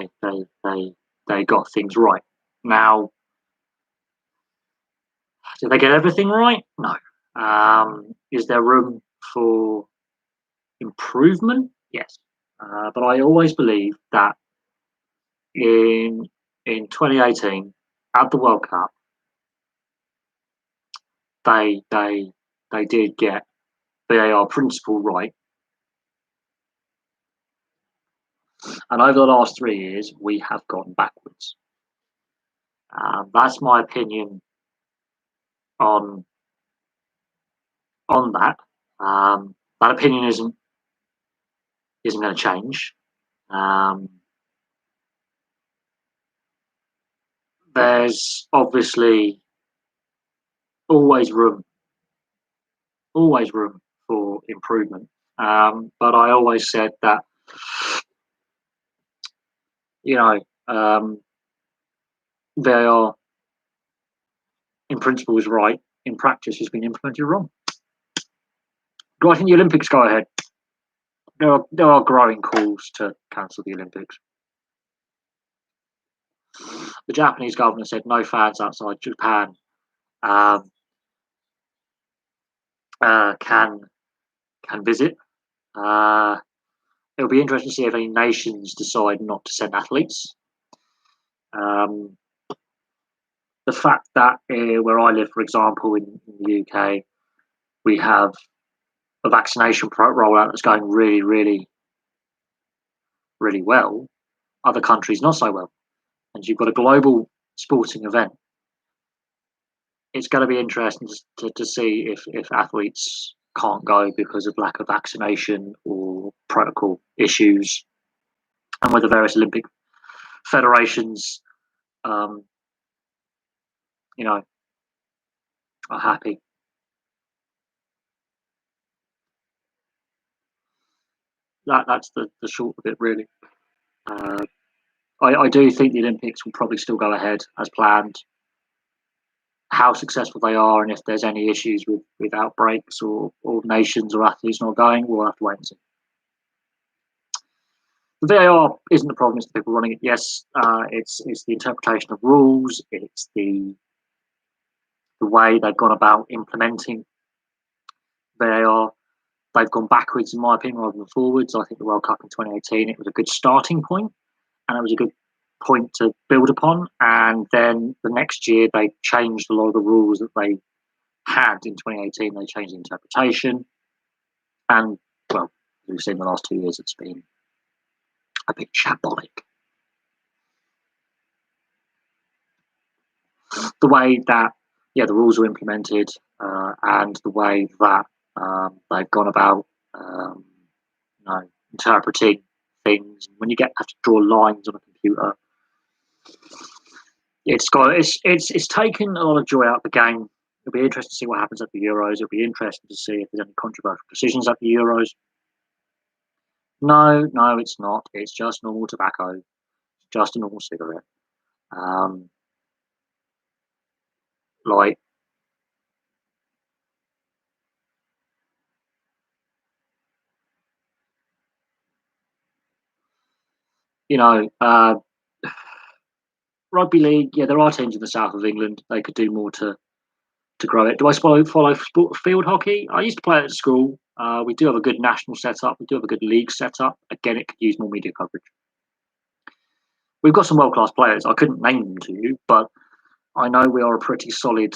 they got things right. Now, did they get everything right? No. Is there room for improvement? Yes. But I always believe that in 2018 at the World Cup, they did get VAR principle right, and over the last 3 years we have gone backwards. That's my opinion on that. That opinion isn't going to change. Um, there's obviously always room for improvement. But I always said that, you know, VAR in principle is right, in practice has been implemented wrong. Do I think the Olympics go ahead? There are growing calls to cancel the Olympics. The Japanese government said no fans outside Japan um, can visit. It'll be interesting to see if any nations decide not to send athletes. Um, the fact that where I live, for example, in the UK, we have a vaccination rollout that's going really, really, really well. Other countries not so well, and you've got a global sporting event. It's going to be interesting to see if athletes can't go because of lack of vaccination or protocol issues, and whether various Olympic federations, um, you know, are happy. That's the short of it, really. Uh, I do think the Olympics will probably still go ahead as planned. How successful they are and if there's any issues with outbreaks or nations or athletes not going, we'll have to wait and see. The VAR isn't the problem; it's the people running it. Yes, it's the interpretation of rules. It's the way they've gone about implementing VAR. They've gone backwards, in my opinion, rather than forwards. I think the World Cup in 2018 it was a good starting point, and it was a good point to build upon. And then the next year they changed a lot of the rules that they had in 2018. They changed the interpretation, and well, we've seen the last 2 years it's been a bit shambolic. The way that the rules are implemented and the way that they've gone about interpreting things. When you have to draw lines on a computer, it's taken a lot of joy out of the game. It'll be interesting to see what happens at the Euros. It'll be interesting to see if there's any controversial decisions at the Euros. No, it's not. It's just normal tobacco. It's just a normal cigarette. Like, you know, Rugby league, yeah, there are teams in the south of England. They could do more to grow it. Do I follow field hockey? I used to play it at school. We do have a good national setup. We do have a good league setup. Again, it could use more media coverage. We've got some world class players. I couldn't name them to you, but I know we are a pretty solid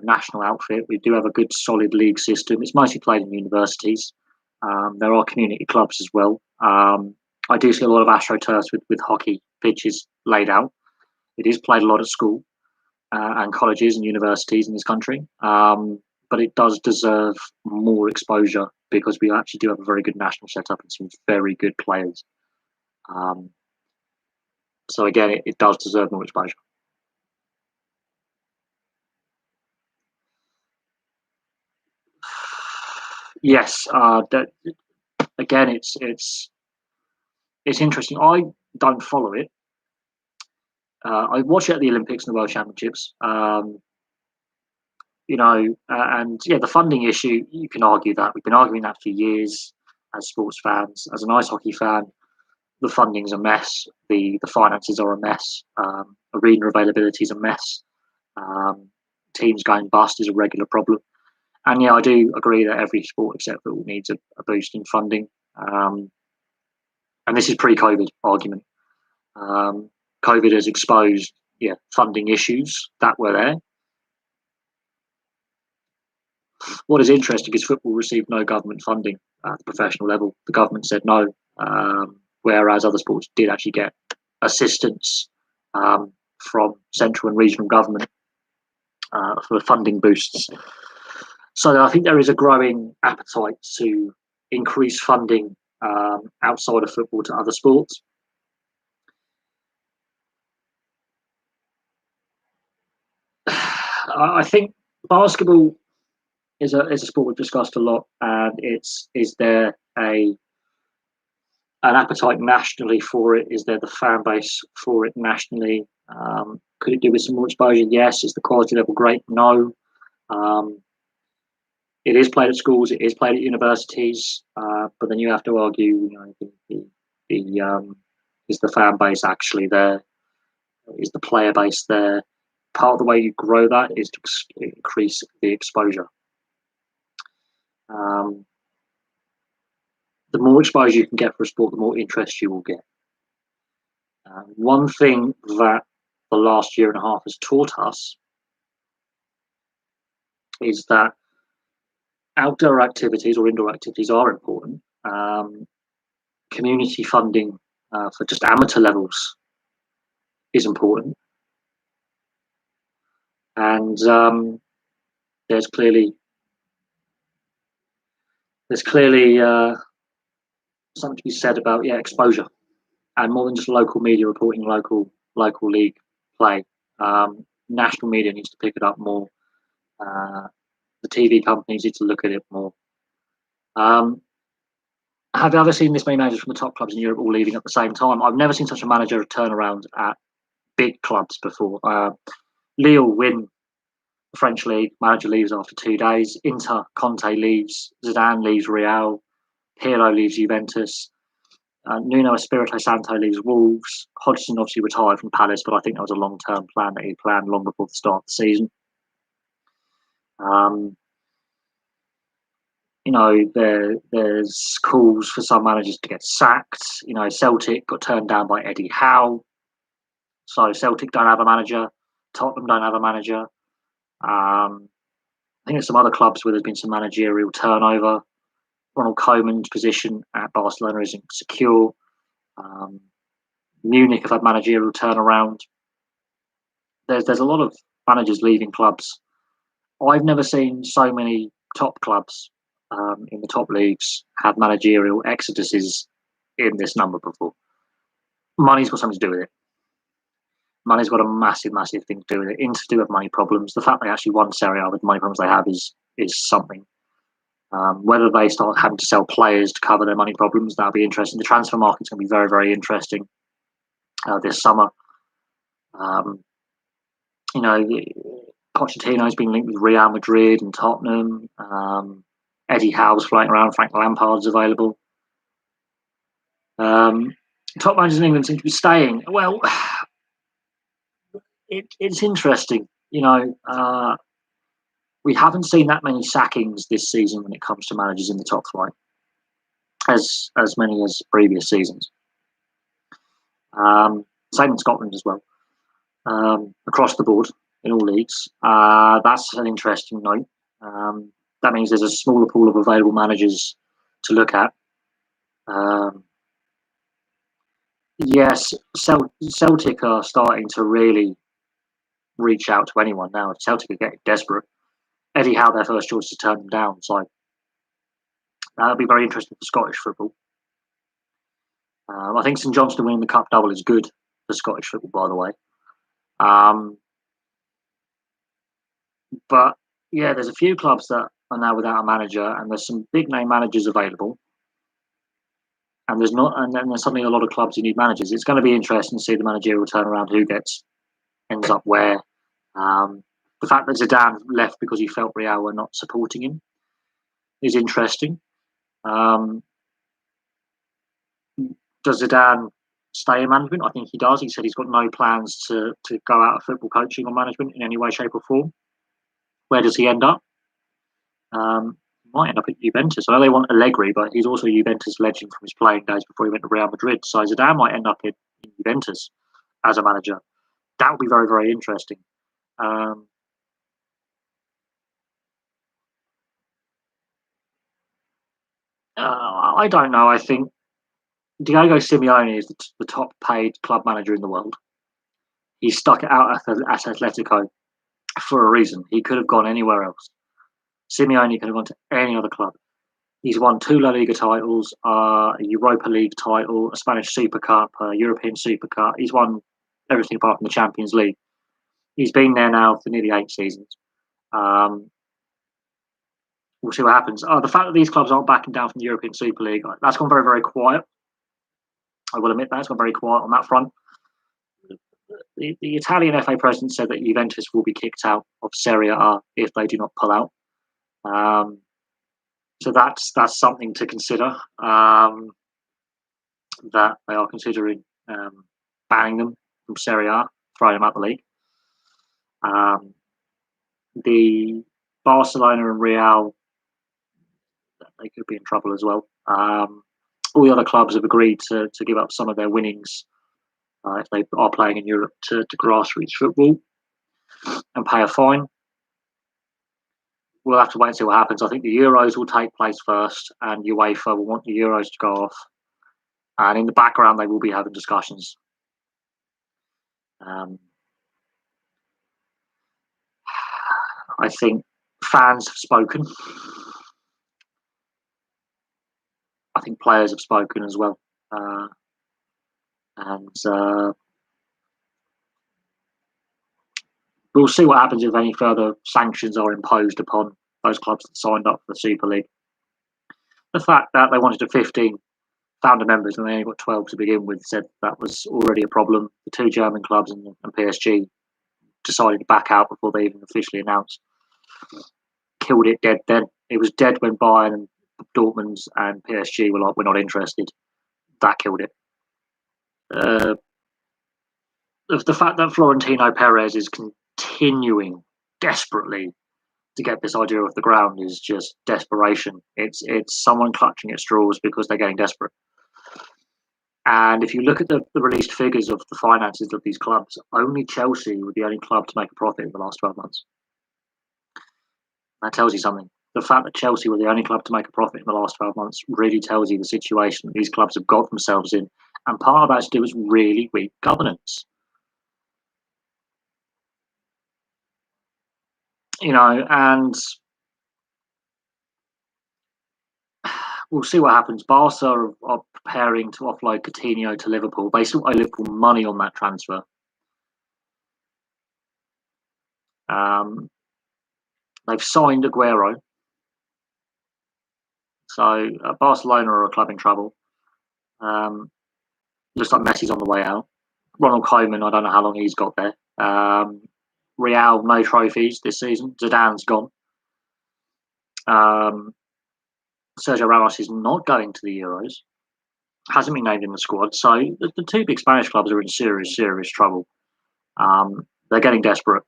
national outfit. We do have a good solid league system. It's mostly played in universities. There are community clubs as well. I do see a lot of AstroTurfs with hockey pitches laid out. It is played a lot at school and colleges and universities in this country. But it does deserve more exposure because we actually do have a very good national setup and some very good players. So again, it does deserve more exposure. Yes, again, it's interesting. I don't follow it. I watch it at the Olympics and the World Championships. And yeah, the funding issue, you can argue that. We've been arguing that for years as sports fans. As an ice hockey fan, the funding's a mess. The finances are a mess. Arena availability is a mess. Teams going bust is a regular problem. And yeah, I do agree that every sport except football needs a boost in funding. And this is pre-COVID argument. COVID has exposed funding issues that were there. What is interesting is football received no government funding at the professional level. The government said no, whereas other sports did actually get assistance from central and regional government for funding boosts. So I think there is a growing appetite to increase funding outside of football to other sports. I think basketball is a sport we've discussed a lot, and is there an appetite nationally for it? Is there the fan base for it nationally? Could it do with some more exposure? Yes. Is the quality level great? No. It is played at schools. It is played at universities. But then you have to argue, is the fan base actually there? Is the player base there? Part of the way you grow that is to increase the exposure. The more exposure you can get for a sport, the more interest you will get. One thing that the last year and a half has taught us is that outdoor activities or indoor activities are important. Community funding for just amateur levels is important. And there's clearly something to be said about exposure, and more than just local media reporting local league play. National media needs to pick it up more. The TV companies need to look at it more. Have you ever seen this many managers from the top clubs in Europe all leaving at the same time? I've never seen such a manager turn around at big clubs before. Lille win the French league, manager leaves after 2 days. Inter, Conte leaves. Zidane leaves Real. Pirlo leaves Juventus. Nuno Espirito Santo leaves Wolves. Hodgson obviously retired from Palace, but I think that was a long-term plan that he planned long before the start of the season. There's calls for some managers to get sacked. Celtic got turned down by Eddie Howe. So Celtic don't have a manager. Tottenham don't have a manager. I think there's some other clubs where there's been some managerial turnover. Ronald Koeman's position at Barcelona isn't secure. Munich have had managerial turnaround. There's a lot of managers leaving clubs. I've never seen so many top clubs in the top leagues have managerial exoduses in this number before. Money's got something to do with it. Money's got a massive thing to do with it. Inter do have money problems. The fact they actually won Serie A with the money problems they have is something. Whether they start having to sell players to cover their money problems, that'll be interesting. The transfer market's going to be very, very interesting this summer. Pochettino's been linked with Real Madrid and Tottenham. Eddie Howe's floating around. Frank Lampard's available. Top managers in England seem to be staying. Well, it's interesting. We haven't seen that many sackings this season when it comes to managers in the top flight, as many as previous seasons. Same in Scotland as well, across the board in all leagues. That's an interesting note. That means there's a smaller pool of available managers to look at. Yes, Celtic are starting to really reach out to anyone now. Celtic are getting desperate. Eddie Howe, their first choice, to turn them down. So that'll be very interesting for Scottish football. I think St Johnstone winning the Cup double is good for Scottish football, by the way. But yeah, there's a few clubs that are now without a manager, and there's some big name managers available. And then there's suddenly a lot of clubs who need managers. It's going to be interesting to see the managerial turnaround, who ends up where. The fact that Zidane left because he felt Real were not supporting him is interesting. Does Zidane stay in management? I think he does. He said he's got no plans to go out of football coaching or management in any way, shape, or form. Where does he end up? Might end up at Juventus. I know they want Allegri, but he's also a Juventus legend from his playing days before he went to Real Madrid. So Zidane might end up in Juventus as a manager. That would be very, very interesting. I don't know. I think Diego Simeone is the top paid club manager in the world. He's stuck it out at Atletico for a reason. He could have gone anywhere else. Simeone could have gone to any other club. He's won 2 La Liga titles, a Europa League title, a Spanish Super Cup, a European Super Cup. He's won everything apart from the Champions League. He's been there now for nearly 8 seasons. We'll see what happens. The fact that these clubs aren't backing down from the European Super League, that's gone very, very quiet. I will admit that. It's gone very quiet on that front. The Italian FA president said that Juventus will be kicked out of Serie A if they do not pull out. So that's something to consider. That they are considering banning them from Serie A, throwing them out the league. The Barcelona and Real, they could be in trouble as well. All the other clubs have agreed to give up some of their winnings if they are playing in Europe to grassroots football and pay a fine. We'll have to wait and see what happens. I think the Euros will take place first, and UEFA will want the Euros to go off. And in the background, they will be having discussions. I think fans have spoken. I think players have spoken as well. We'll see what happens if any further sanctions are imposed upon those clubs that signed up for the Super League. The fact that they wanted 15 founder members and they only got 12 to begin with said that was already a problem. The 2 German clubs and PSG decided to back out before they even officially announced. Killed it dead then. It was dead when Bayern and Dortmund and PSG were like, we're not interested. That killed it. The fact that Florentino Perez is continuing desperately to get this idea off the ground is just desperation. It's someone clutching at straws because they're getting desperate. And if you look at the released figures of the finances of these clubs, only Chelsea were the only club to make a profit in the last 12 months. That tells you something. The fact that Chelsea were the only club to make a profit in the last 12 months really tells you the situation that these clubs have got themselves in. And part of that's to do with really weak governance. And we'll see what happens. Barca are preparing to offload Coutinho to Liverpool. They still owe Liverpool money on that transfer. They've signed Aguero. So Barcelona are a club in trouble. Looks like Messi's on the way out. Ronald Koeman, I don't know how long he's got there. Real, no trophies this season. Zidane's gone. Sergio Ramos is not going to the Euros. Hasn't been named in the squad. So the 2 big Spanish clubs are in serious, serious trouble. They're getting desperate.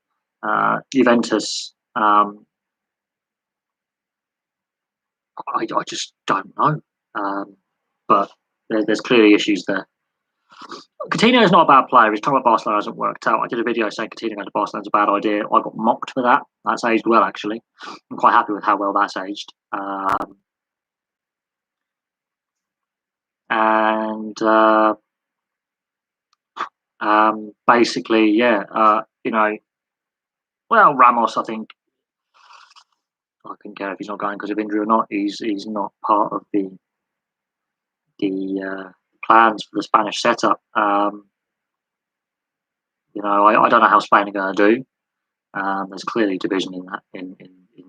Juventus, I just don't know. But there's clearly issues there. Coutinho is not a bad player. His time at Barcelona hasn't worked out. I did a video saying Coutinho going to Barcelona is a bad idea. I got mocked for that. That's aged well, actually. I'm quite happy with how well that's aged. Basically, yeah, well, Ramos, I think, I couldn't care if he's not going because of injury or not. He's not part of the plans for the Spanish setup. I don't know how Spain are going to do. There's clearly division in that in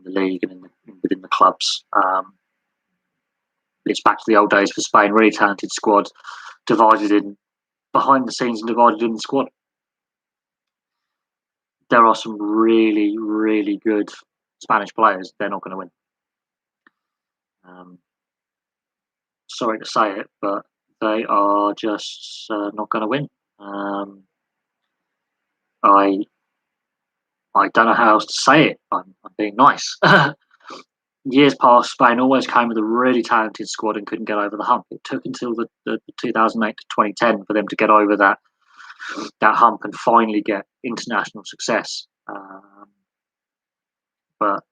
the league and within the clubs. It's back to the old days for Spain. Really talented squad, divided in behind the scenes and divided in the squad. There are some really, really good Spanish players. They're not going to win. Sorry to say it, but they are just not going to win. I don't know how else to say it. I'm being nice. Years past, Spain always came with a really talented squad and couldn't get over the hump. It took until the 2008 to 2010 for them to get over that hump and finally get international success. But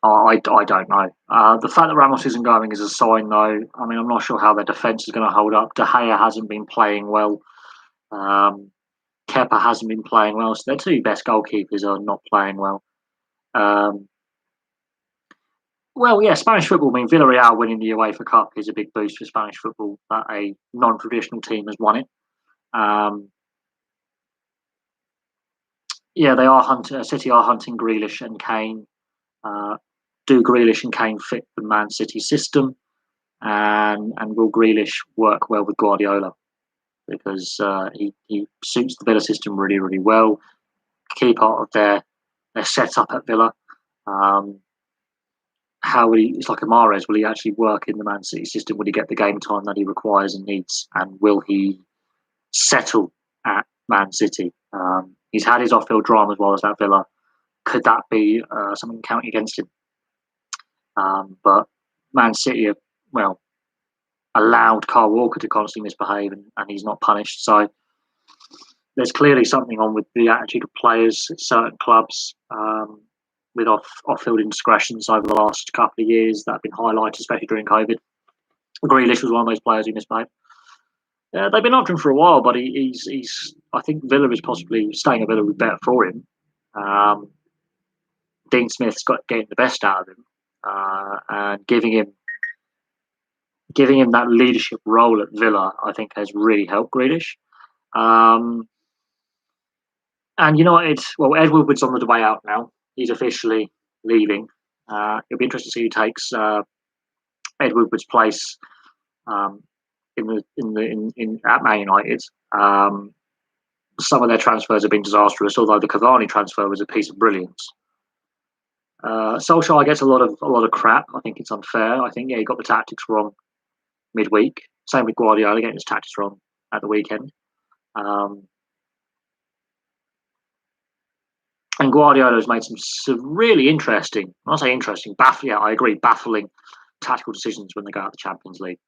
I don't know. The fact that Ramos isn't going is a sign, though. I mean, I'm not sure how their defence is going to hold up. De Gea hasn't been playing well. Kepa hasn't been playing well. So their two best goalkeepers are not playing well. Well, yeah, Spanish football. I mean, Villarreal winning the UEFA Cup is a big boost for Spanish football. That a non-traditional team has won it. Yeah, they are hunting. City are hunting Grealish and Kane. Do Grealish and Kane fit the Man City system? And will Grealish work well with Guardiola? Because he suits the Villa system really, really well. Key part of their setup at Villa. How will he? It's like Mahrez. Will he actually work in the Man City system? Will he get the game time that he requires and needs? And will he settle at Man City? He's had his off-field drama as well as at Villa. Could that be something counting against him? But Man City have, well, allowed Kyle Walker to constantly misbehave and he's not punished. So there's clearly something on with the attitude of players at certain clubs with off-field indiscretions over the last couple of years that have been highlighted, especially during COVID. Grealish was one of those players who misbehaved. They've been after him for a while, but he's. I think Villa is possibly staying at Villa would be better for him. Dean Smith's got getting the best out of him and giving him that leadership role at Villa. I think has really helped Grealish. And United, well, Ed Woodward's on the way out now. He's officially leaving. It'll be interesting to see who takes Ed Woodward's place at Man United. Some of their transfers have been disastrous, although the Cavani transfer was a piece of brilliance. Solskjaer gets a lot of crap. I think it's unfair. I think he got the tactics wrong midweek. Same with Guardiola getting his tactics wrong at the weekend. And Guardiola has made some really interesting, when I say interesting, I agree, baffling tactical decisions when they go out the Champions League.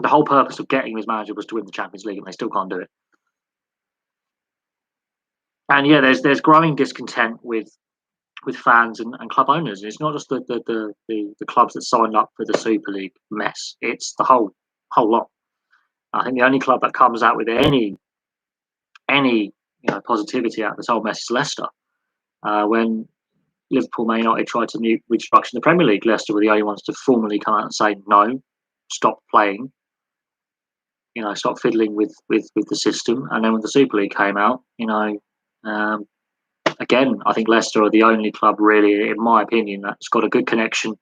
The whole purpose of getting him as manager was to win the Champions League, and they still can't do it. And yeah, there's growing discontent with fans and club owners. It's not just the clubs that signed up for the Super League mess. It's the whole lot. I think the only club that comes out with any positivity out of this whole mess is Leicester. When Liverpool, Man United tried to restructure the Premier League, Leicester were the only ones to formally come out and say no, stop playing, stop fiddling with the system. And then when the Super League came out, again, I think Leicester are the only club, really, in my opinion, that's got a good connection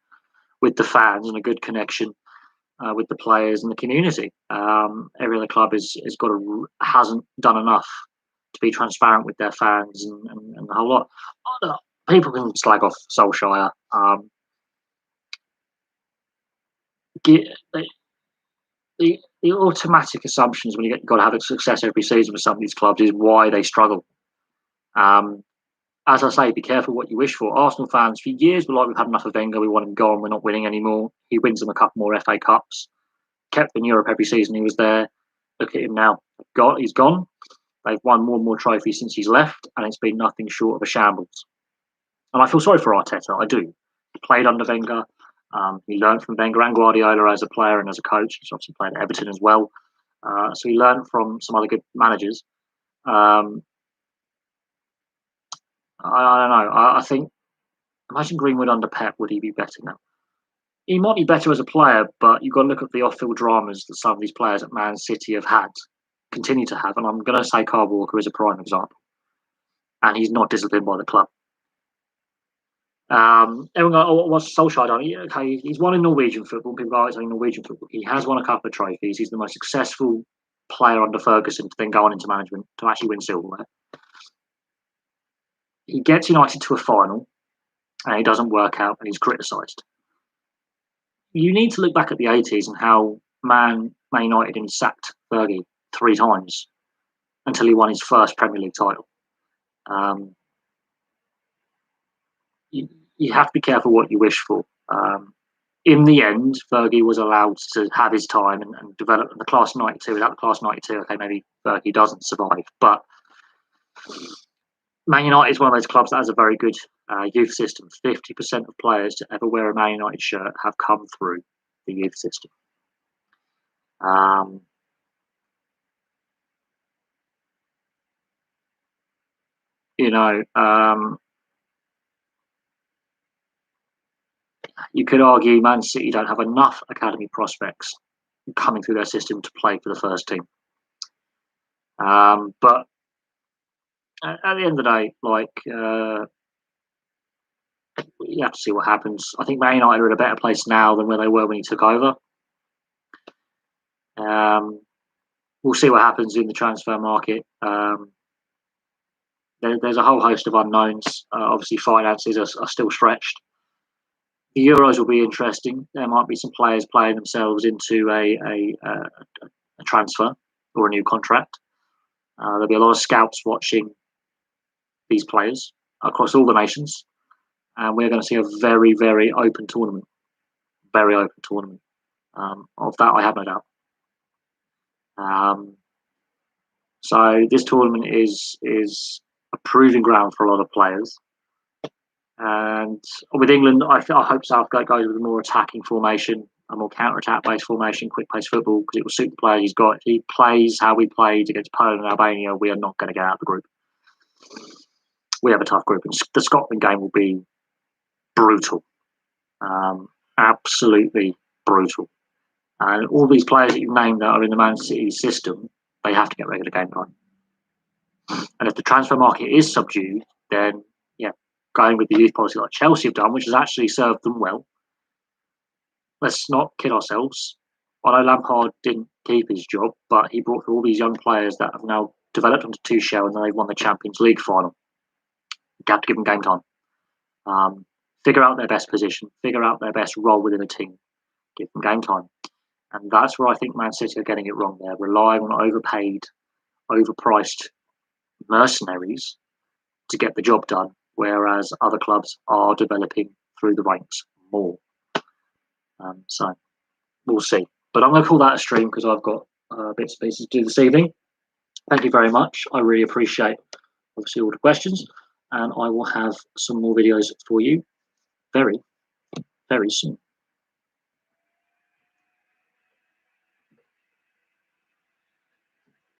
with the fans and a good connection with the players and the community. Every other club hasn't done enough to be transparent with their fans and the whole lot. People can slag off Solskjaer. the automatic assumptions when you've got to have a success every season with some of these clubs is why they struggle. As I say, be careful what you wish for. Arsenal fans, for years, were like, we've had enough of Wenger, we want him gone, we're not winning anymore. He wins them a couple more FA Cups, kept in Europe every season he was there. Look at him now. He's gone. They've won more and more trophies since he's left, and it's been nothing short of a shambles. And I feel sorry for Arteta, I do. He played under Wenger. He learned from Wenger and Guardiola as a player and as a coach. He's obviously played at Everton as well. So he learned from some other good managers. I don't know. I think, imagine Greenwood under Pep, would he be better now? He might be better as a player, but you've got to look at the off-field dramas that some of these players at Man City have had, continue to have. And I'm going to say Kyle Walker is a prime example. And he's not disciplined by the club. Everyone go, oh, what's Solskjaer done? Okay, he's won in Norwegian football. People go, it's only Norwegian football. He has won a couple of trophies. He's the most successful player under Ferguson to then go on into management to actually win silverware. He gets United to a final and it doesn't work out and he's criticised. You need to look back at the 80s and how Man United sacked Fergie 3 times until he won his first Premier League title. You have to be careful what you wish for. In the end, Fergie was allowed to have his time and develop in the Class 92. Without the Class 92, okay, maybe Fergie doesn't survive. But Man United is one of those clubs that has a very good youth system. 50% of players to ever wear a Man United shirt have come through the youth system. You could argue Man City don't have enough academy prospects coming through their system to play for the first team. But at the end of the day, you have to see what happens. I think Man United are in a better place now than where they were when he took over. We'll see what happens in the transfer market. There's a whole host of unknowns. Obviously, finances are still stretched. The Euros will be interesting. There might be some players playing themselves into a transfer or a new contract. There'll be a lot of scouts watching these players across all the nations. And we're going to see a very, very open tournament. Very open tournament. Of that, I have no doubt. So this tournament is a proving ground for a lot of players. And with England, I hope Southgate goes with a more attacking formation, a more counter-attack based formation, quick-paced football, because it will suit the players he's got. If he plays how we played against Poland and Albania, we are not going to get out of the group. We have a tough group, and the Scotland game will be brutal, absolutely brutal. And all these players that you've named that are in the Man City system, they have to get regular game time. And if the transfer market is subdued, then going with the youth policy like Chelsea have done, which has actually served them well. Let's not kid ourselves. I know Lampard didn't keep his job, but he brought through all these young players that have now developed into Tuchel and then they've won the Champions League final. You have to give them game time. Figure out their best position, figure out their best role within a team, give them game time. And that's where I think Man City are getting it wrong. They're relying on overpaid, overpriced mercenaries to get the job done, whereas other clubs are developing through the ranks more. So we'll see. But I'm going to call that a stream because I've got bits and pieces to do this evening. Thank you very much. I really appreciate, obviously, all the questions. And I will have some more videos for you very, very soon.